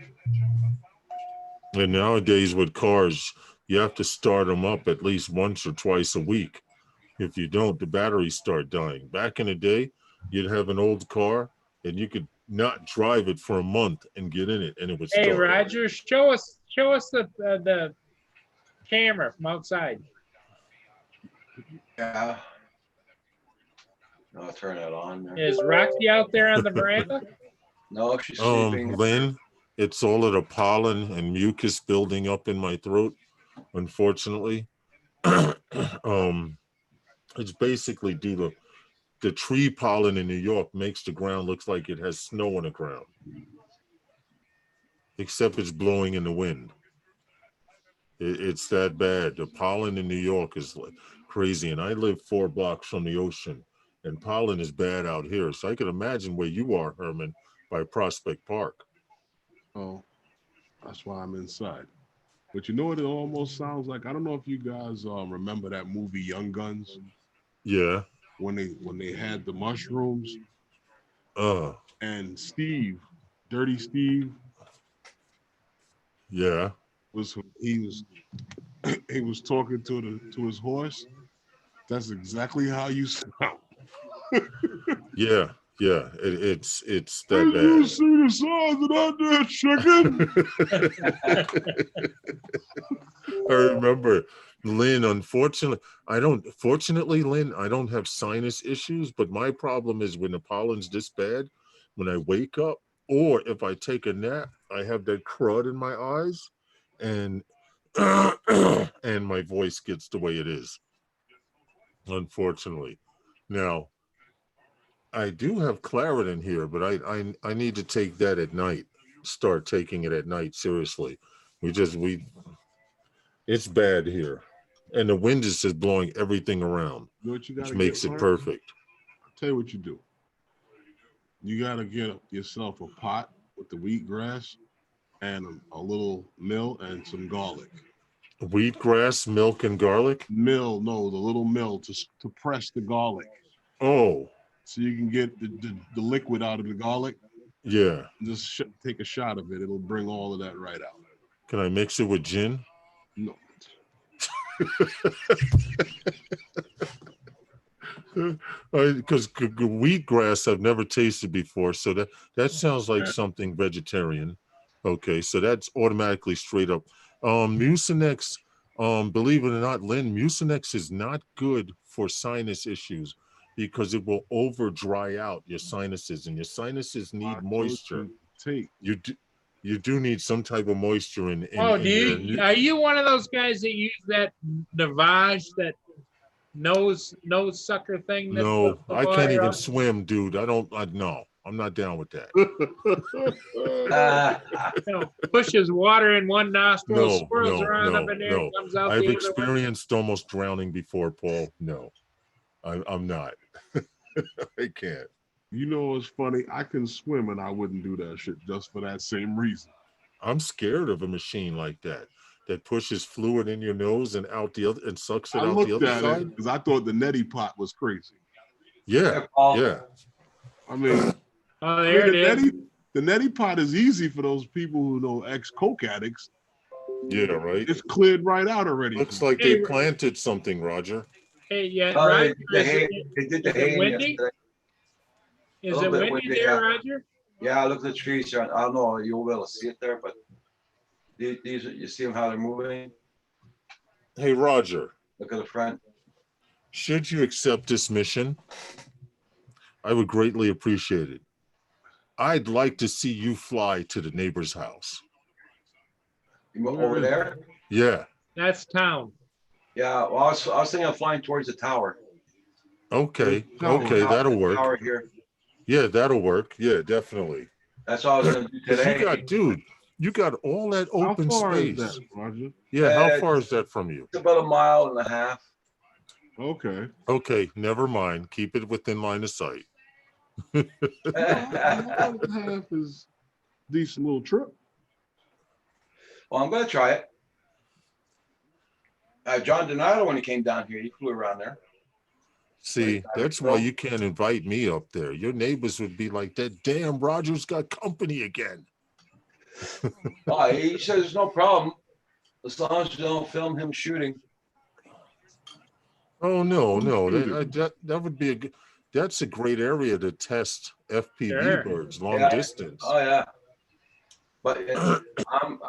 And nowadays with cars, you have to start them up at least once or twice a week. If you don't, the batteries start dying. Back in the day, you'd have an old car and you could not drive it for a month and get in it, and it would start. Hey, Roger, show us the camera from outside. Yeah. I'll turn it on there. Is Roxy out there on the veranda? No, she's sleeping. Lynn, it's all of the pollen and mucus building up in my throat, unfortunately. It's basically due to the tree pollen in New York makes the ground look like it has snow on the ground. Except it's blowing in the wind. It's that bad. The pollen in New York is crazy. And I live 4 blocks from the ocean, and pollen is bad out here. So I can imagine where you are, Herman, by Prospect Park. Oh, that's why I'm inside. But you know what it almost sounds like? I don't know if you guys remember that movie Young Guns. Yeah. When they had the mushrooms. And Steve, Dirty Steve. Yeah. He was talking to his horse. That's exactly how you sound. Yeah. It's that bad. You see the size of that there chicken? I remember, Lynn, fortunately, Lynn, I don't have sinus issues, but my problem is when the pollen's this bad, when I wake up, or if I take a nap, I have that crud in my eyes, and and my voice gets the way it is, unfortunately. Now, I do have Claritin here, but I need to take that at night. Start taking it at night, seriously. It's bad here. And the wind is just blowing everything around, which makes it perfect. I'll tell you what you do. You got to get yourself a pot with the wheatgrass and a little mill and some garlic. Wheatgrass, milk, and garlic? The little mill to press the garlic. Oh. So you can get the liquid out of the garlic. Yeah. Just take a shot of it. It'll bring all of that right out. Can I mix it with gin? No. Because wheatgrass I've never tasted before, so that sounds like something vegetarian. Okay, so that's automatically straight up. Mucinex, believe it or not, Lynn, Mucinex is not good for sinus issues because it will over dry out your sinuses, and your sinuses need moisture. You do need some type of moisture in are you one of those guys that use that Navage, that nose sucker thing? No, I can't even swim, dude. No, I'm not down with that. Pushes water in one nostril, swirls around up in there, comes out. I've experienced almost drowning before, Paul. No, I'm not. I can't. You know what's funny? I can swim and I wouldn't do that shit just for that same reason. I'm scared of a machine like that pushes fluid in your nose and out the other and sucks it out the other side. Because I thought the neti pot was crazy. Yeah, yeah. I mean, there it is. The neti pot is easy for those people who know ex-coke addicts. Yeah, right. It's cleared right out already. Looks like they planted something, Roger. Hey, yeah, right. They did the hay windy? Is it windy there, Roger? Yeah, look at the trees. I don't know, you'll be able to see it there, but these you see them how they're moving? Hey, Roger. Look at the front. Should you accept this mission, I would greatly appreciate it. I'd like to see you fly to the neighbor's house. Over there? Yeah. That's town. Yeah, well, I was thinking of flying towards the tower. Okay, that'll work. Tower here. Yeah, that'll work. Yeah, definitely. That's all I was going to do today. You got all that open space. Is that, Roger? Yeah, how far is that from you? It's about 1.5 miles. Okay. Okay, never mind. Keep it within line of sight. 1.5 is a decent little trip. Well, I'm going to try it. John Donato, when he came down here, he flew around there. See, that's why you can't invite me up there. Your neighbors would be like, that damn Roger's got company again. He says no problem. As long as you don't film him shooting. Oh no, that would be a good. That's a great area to test FPV birds long distance. Oh yeah. But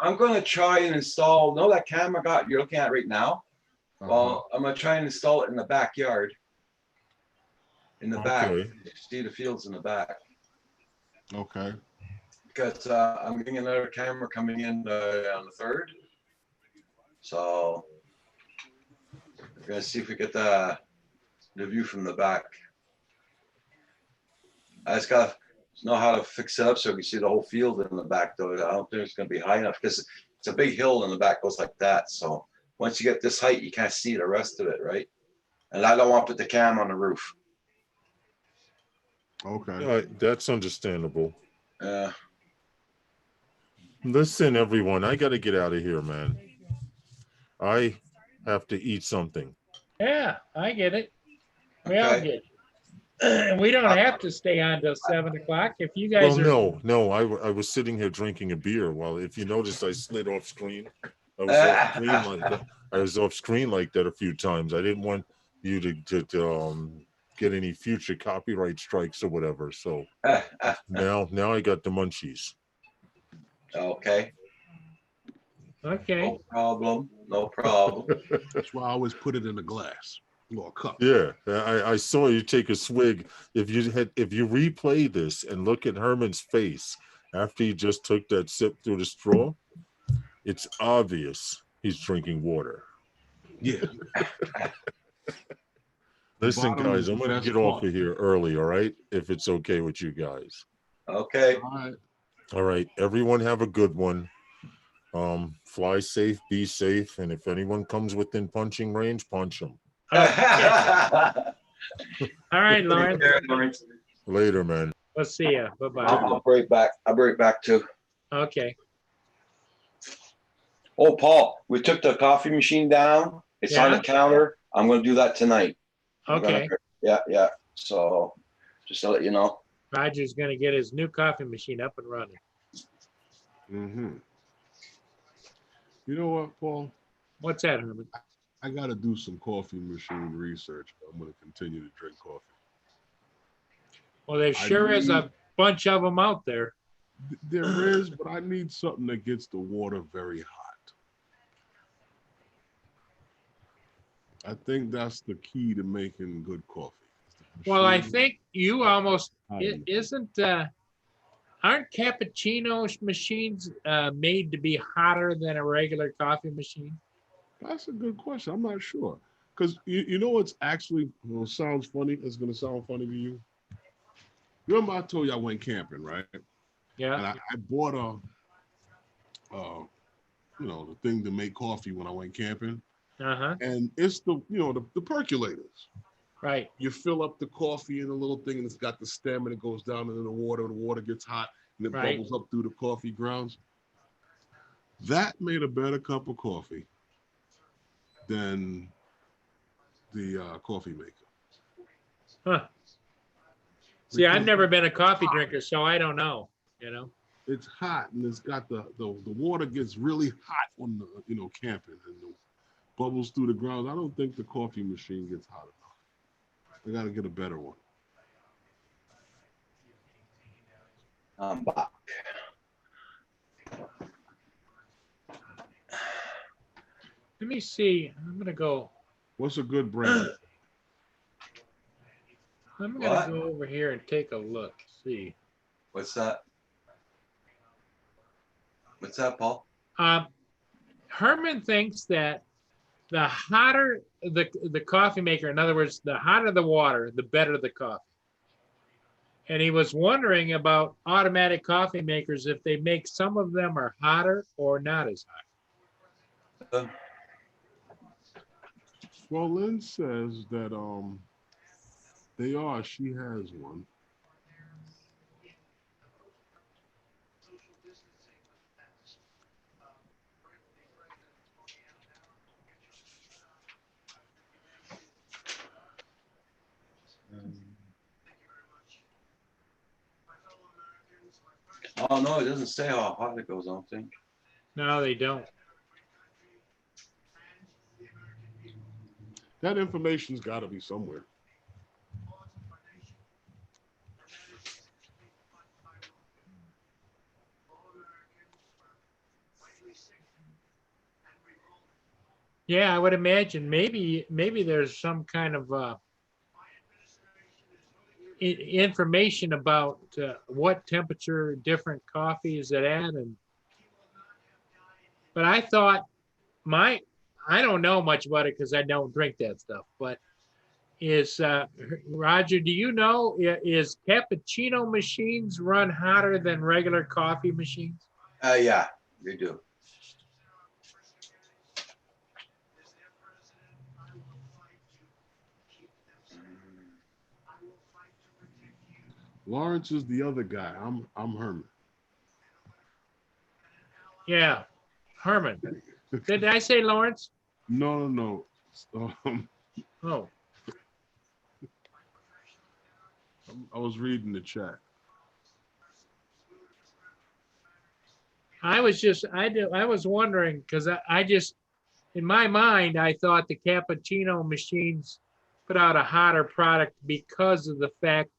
I'm going to try and install. Know that camera you're looking at right now? Well, I'm going to try and install it in the backyard. In the back, see the fields in the back. Okay. Because I'm getting another camera coming in on the 3rd. So we're gonna see if we get the view from the back. I just gotta know how to fix it up so we can see the whole field in the back though. I don't think it's gonna be high enough because it's a big hill in the back goes like that. So once you get this height, you can't see the rest of it, right? And I don't want to put the cam on the roof. Okay. That's understandable. Yeah. Listen, everyone, I got to get out of here, man. I have to eat something. Yeah, I get it. We all get it. We don't have to stay on till 7 o'clock. If you guys no. I was sitting here drinking a beer. Well, if you noticed, I slid off screen. I was off screen like that. I was off screen like that a few times. I didn't want you to get any future copyright strikes or whatever. So now I got the munchies. Okay. Okay. No problem. That's why I always put it in a glass or a cup. Yeah, I saw you take a swig. If you replay this and look at Herman's face after he just took that sip through the straw, it's obvious he's drinking water. Yeah. Listen, guys, I'm going to get off of here early, all right? If it's okay with you guys. Okay. All right. Everyone have a good one. Fly safe, be safe, and if anyone comes within punching range, punch them. All right, Lawrence. Later, man. We'll see you. Bye-bye. I'll be right back too. Okay. Oh, Paul, we took the coffee machine down. It's on the counter. I'm going to do that tonight. Okay. Yeah. So just to let you know. Roger's going to get his new coffee machine up and running. Mm-hmm. You know what, Paul? What's that, Herman? I got to do some coffee machine research. I'm going to continue to drink coffee. Well, there sure is a bunch of them out there. There is, but I need something that gets the water very hot. I think that's the key to making good coffee. Well, I think you almost aren't cappuccino machines made to be hotter than a regular coffee machine? That's a good question. I'm not sure. Because you know what's actually sounds funny? It's going to sound funny to you. Remember I told you I went camping, right? Yeah. And I bought the thing to make coffee when I went camping. Uh-huh. And it's the percolators. Right. You fill up the coffee in a little thing and it's got the stem and it goes down into the water gets hot and it bubbles up through the coffee grounds. That made a better cup of coffee than the coffee maker. Huh. See, I've never been a coffee drinker, so I don't know, It's hot and it's got the water gets really hot on the camping and the bubbles through the ground. I don't think the coffee machine gets hot enough. I got to get a better one. I'm back. Let me see. I'm going to go. What's a good brand? I'm going to go over here and take a look. See. What's that? What's that, Paul? Herman thinks that the hotter the coffee maker, in other words, the hotter the water, the better the coffee. And he was wondering about automatic coffee makers, if they make some of them are hotter or not as hot. Well, Lynn says that they are. She has one. Oh no, it doesn't say how hot it goes, I don't think. No, they don't. That information's got to be somewhere. Yeah, I would imagine maybe there's some kind of information about what temperature different coffee is at, and but I thought I don't know much about it because I don't drink that stuff. But is Roger? Do you know is cappuccino machines run hotter than regular coffee machines? Yeah, they do. Lawrence is the other guy. I'm Herman. Yeah, Herman. Did I say Lawrence? No. Oh. I was reading the chat. I was wondering because I just, in my mind, I thought the cappuccino machines put out a hotter product because of the fact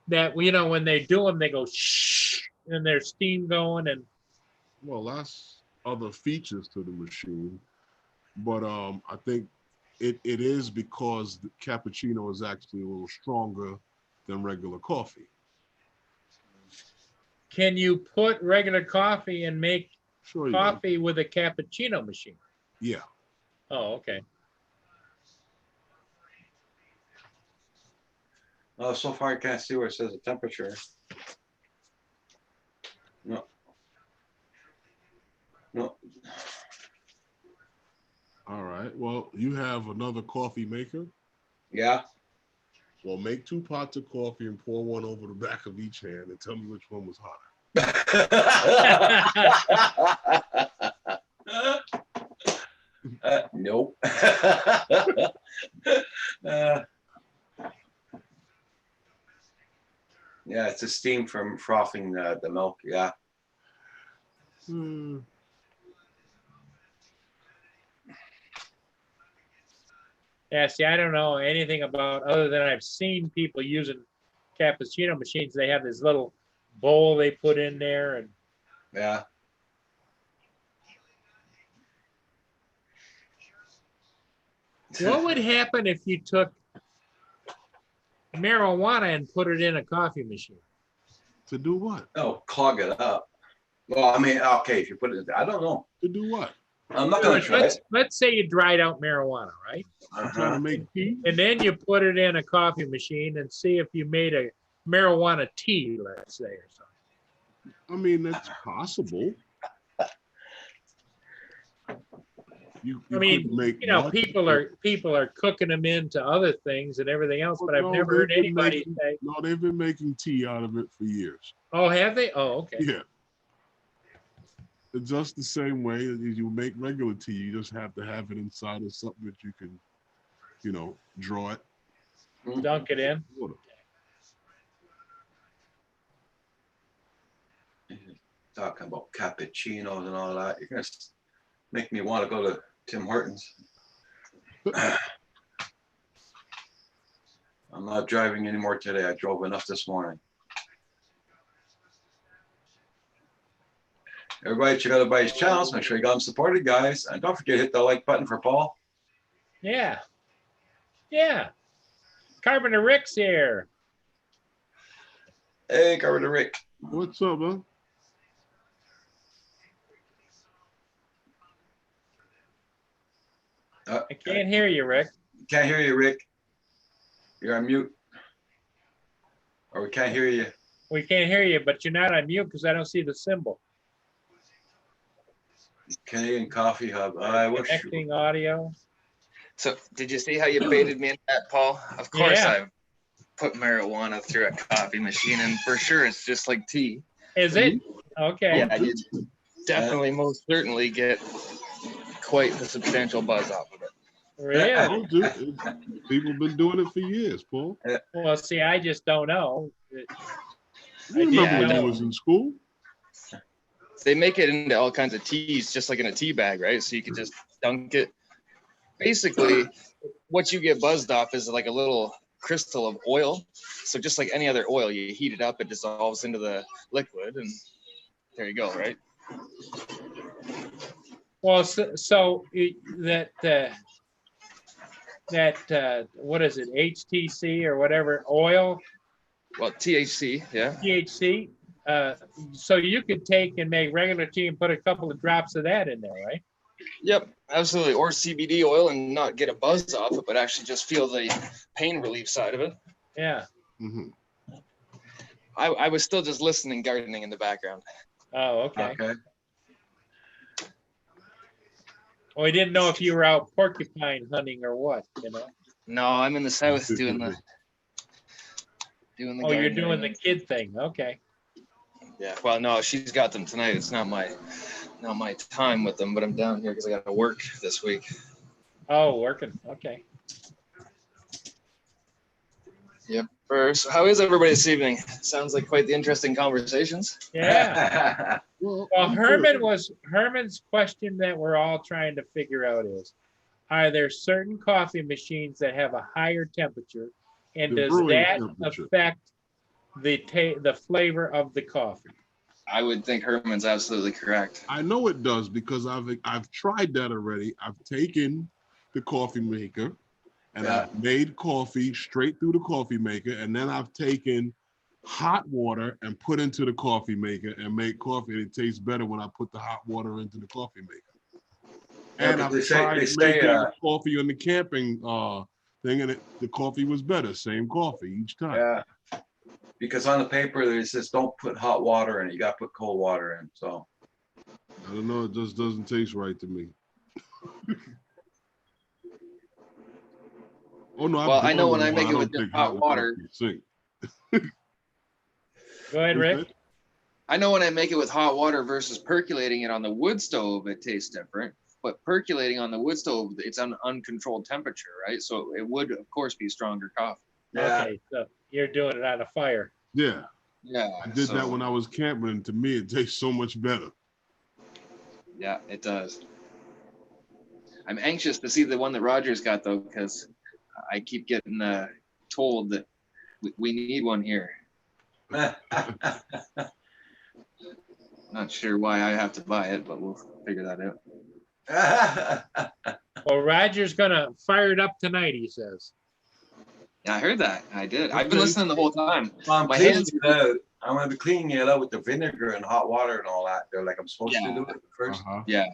that, when they do them, they go shh, and there's steam going. And well, that's other features to the machine, but I think it is because the cappuccino is actually a little stronger than regular coffee. Can you put regular coffee and make coffee with a cappuccino machine? Yeah. Oh, okay. Oh, so far I can't see where it says the temperature. No. All right. Well, you have another coffee maker? Yeah. Well, make 2 pots of coffee and pour one over the back of each hand and tell me which one was hotter. Nope. Yeah, it's the steam from frothing the milk. Yeah. Yeah, see, I don't know anything about other than I've seen people using cappuccino machines. They have this little bowl they put in there, and yeah. What would happen if you took marijuana and put it in a coffee machine? To do what? Oh, clog it up. Well, I mean, okay, if you put it, I don't know. To do what? I'm not gonna try it. Let's say you dried out marijuana, right? I'm trying to make tea. And then you put it in a coffee machine and see if you made a marijuana tea, let's say, or something. I mean, that's possible. You people are cooking them into other things and everything else, but I've never heard anybody say. No, they've been making tea out of it for years. Oh, have they? Oh, okay. Yeah. It's just the same way as you make regular tea. You just have to have it inside of something that you can, draw it. Dunk it in. Water. Talking about cappuccinos and all that. You're gonna make me want to go to Tim Hortons. I'm not driving anymore today. I drove enough this morning. Everybody check out everybody's channels. Make sure you got them supported, guys. And don't forget to hit the like button for Paul. Yeah. Yeah. Carpenter Rick's here. Hey, Carpenter Rick. What's up, man? I can't hear you, Rick. Can't hear you, Rick. You're on mute. Or we can't hear you. We can't hear you, but you're not on mute because I don't see the symbol. Canadian Coffee Hub. Connecting audio. So did you see how you baited me in that, Paul? Of course I've put marijuana through a coffee machine, and for sure it's just like tea. Is it? Okay. Yeah, you definitely most certainly get quite the substantial buzz off of it. Really? People have been doing it for years, Paul. Well, see, I just don't know. You remember when you was in school? They make it into all kinds of teas, just like in a tea bag, right? So you can just dunk it basically what you get buzzed off is like a little crystal of oil. So just like any other oil, you heat it up, it dissolves into the liquid, and there you go, right? Well, that what is it, HTC or whatever oil? Well, THC, yeah. THC. So you could take and make regular tea and put a couple of drops of that in there, right? Yep, absolutely. Or CBD oil, and not get a buzz off it, but actually just feel the pain relief side of it. Yeah. Mm-hmm. I was still just listening, gardening in the background. Oh, okay. Okay. Well, I didn't know if you were out porcupine hunting or what, you know. No, I'm in the south doing the Oh, you're doing the kid thing. Okay. Yeah. Well, no, she's got them tonight. It's not my time with them, but I'm down here because I got to work this week. Oh, working. Okay. Yep. So how is everybody this evening? Sounds like quite the interesting conversations. Yeah. Well, Herman's question that we're all trying to figure out is, are there certain coffee machines that have a higher temperature, and does that affect the flavor of the coffee? I would think Herman's absolutely correct. I know it does because I've tried that already. I've taken the coffee maker and I've made coffee straight through the coffee maker, and then I've taken hot water and put into the coffee maker and make coffee, and it tastes better when I put the hot water into the coffee maker. And I've tried making coffee on the camping thing, and the coffee was better. Same coffee each time. Yeah, because on the paper it says don't put hot water in it. You got to put cold water in. So I don't know. It just doesn't taste right to me. Oh no! Well, I know when I make it with the hot water. Go ahead, Rick. I know when I make it with hot water versus percolating it on the wood stove, it tastes different. But percolating on the wood stove, it's an uncontrolled temperature, right? So it would, of course, be stronger coffee. Yeah. Okay, so you're doing it on a fire. Yeah. Yeah. I did that when I was camping, and to me, it tastes so much better. Yeah, it does. I'm anxious to see the one that Roger's got, though, because I keep getting told that we need one here. Not sure why I have to buy it, but we'll figure that out. Well, Roger's gonna fire it up tonight, he says. Yeah, I heard that. I did. I've been listening the whole time. I'm going to be cleaning it out with the vinegar and hot water and all that. They're like I'm supposed to do it first. Yeah.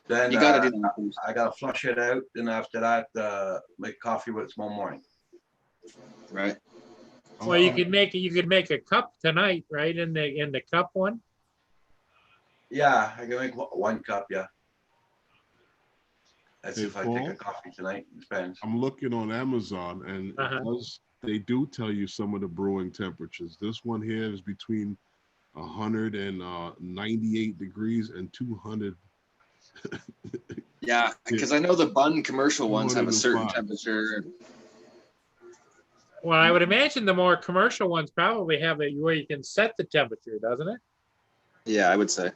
Then you gotta do that first. I gotta flush it out. Then after that, make coffee with it tomorrow morning. Right. Well, you could make a cup tonight, right? In the cup one. Yeah, I can make one cup. Yeah. That's if I take a coffee tonight. It depends. I'm looking on Amazon, and they do tell you some of the brewing temperatures. This one here is between 198 degrees and 200. Yeah, because I know the Bun commercial ones have a certain temperature. Well, I would imagine the more commercial ones probably have it where you can set the temperature, doesn't it? Yeah, I would say.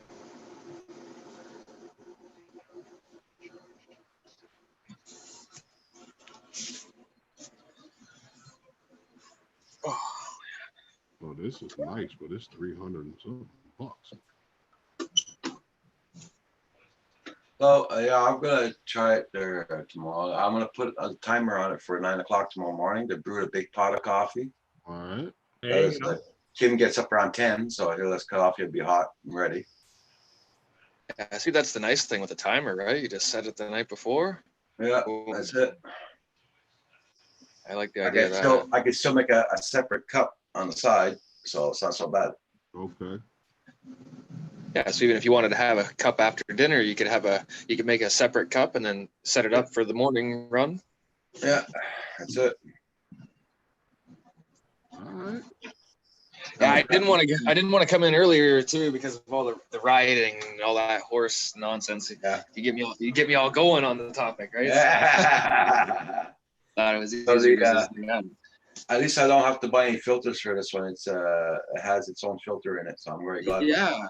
Oh, this is nice, but it's 300 and something bucks. So yeah, I'm gonna try it there tomorrow. I'm gonna put a timer on it for 9 o'clock tomorrow morning to brew a big pot of coffee. All right. Kim gets up around 10, so this coffee will be hot and ready. Yeah, see, that's the nice thing with the timer, right? You just set it the night before. Yeah, that's it. I like the idea of that. I could still make a separate cup on the side, so it's not so bad. Okay. Yeah, so even if you wanted to have a cup after dinner, you could make a separate cup and then set it up for the morning run. Yeah, that's it. All right. Yeah, I didn't want to come in earlier too because of all the rioting and all that horse nonsense. Yeah. You get me all going on the topic, right? Yeah. Thought it was easy. At least I don't have to buy any filters for this one. It has its own filter in it, so I'm very glad. Yeah,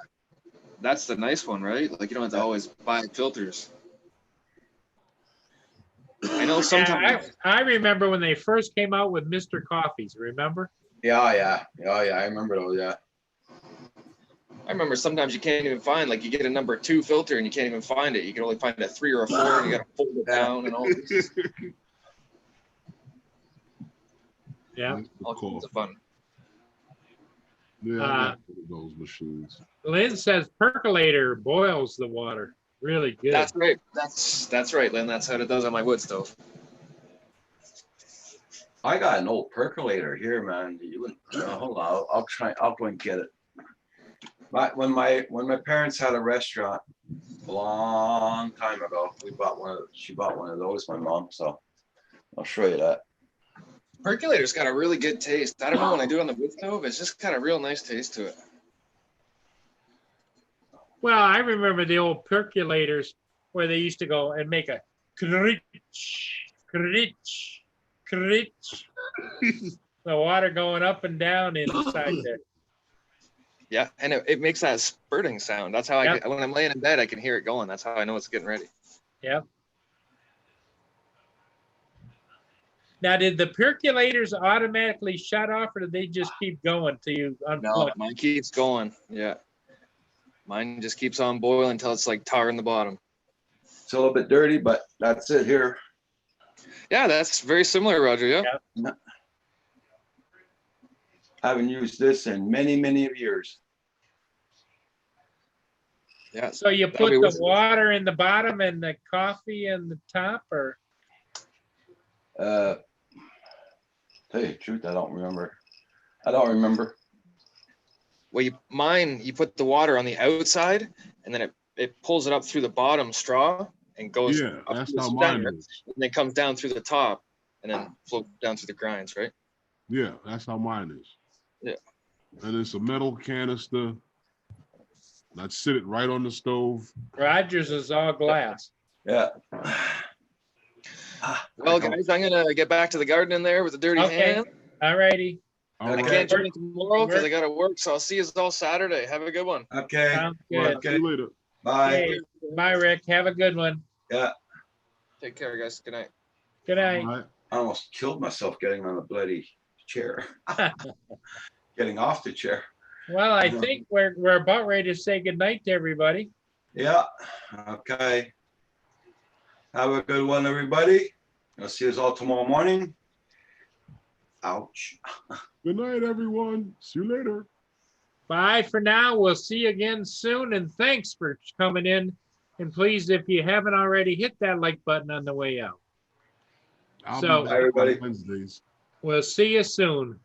that's the nice one, right? Like you don't have to always buy filters. I know sometimes. I remember when they first came out with Mr. Coffees, remember? Yeah. I remember those. Yeah. I remember sometimes you can't even find, like, you get a number 2 filter and you can't even find it. You can only find a 3 or a 4, and you got to fold it down and all this. Yeah. All kinds of fun. Yeah, I got those machines. Lynn says percolator boils the water really good. That's right. That's right, Lynn. That's how it does on my wood stove. I got an old percolator here, man. You wouldn't, hold on, I'll go and get it. When my parents had a restaurant a long time ago, she bought one of those, my mom. So I'll show you that. Percolator's got a really good taste. I don't know when I do it on the wood stove, it's just got a real nice taste to it. Well, I remember the old percolators where they used to go and make a kritch, kritch, kritch. The water going up and down inside there. Yeah, and it makes that spurting sound. That's how when I'm laying in bed, I can hear it going. That's how I know it's getting ready. Yep. Now, did the percolators automatically shut off, or did they just keep going till you unplug? No, mine keeps going. Yeah. Mine just keeps on boiling until it's like tar in the bottom. It's a little bit dirty, but that's it here. Yeah, that's very similar, Roger. Yeah. I haven't used this in many years. Yeah. So you put the water in the bottom and the coffee in the top, or? Tell you the truth, I don't remember. Well, you put the water on the outside, and then it pulls it up through the bottom straw and goes. Yeah, up that's to the how mine center, is. and then comes down through the top, and then float down through the grinds, right? Yeah, that's how mine is. Yeah. And it's a metal canister. I'd sit it right on the stove. Roger's is all glass. Yeah. Well, guys, I'm gonna get back to the garden in there with a dirty hand. All righty. All I right. can't join you tomorrow because I gotta work, so I'll see you all Saturday. Have a good one. Okay. Sounds good. See you later. Bye. Okay. Bye, Rick. Have a good one. Yeah. Take care, guys. Good night. Good night. All right. I almost killed myself getting on the bloody chair. Getting off the chair. Well, I think we're about ready to say good night to everybody. Yeah. Okay. Have a good one, everybody. I'll see you all tomorrow morning. Ouch. Good night, everyone. See you later. Bye for now. We'll see you again soon. And thanks for coming in. And please, if you haven't already, hit that like button on the way out. I'll So- be back Everybody. on Wednesdays. We'll see you soon.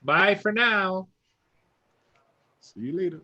Bye for now. See you later.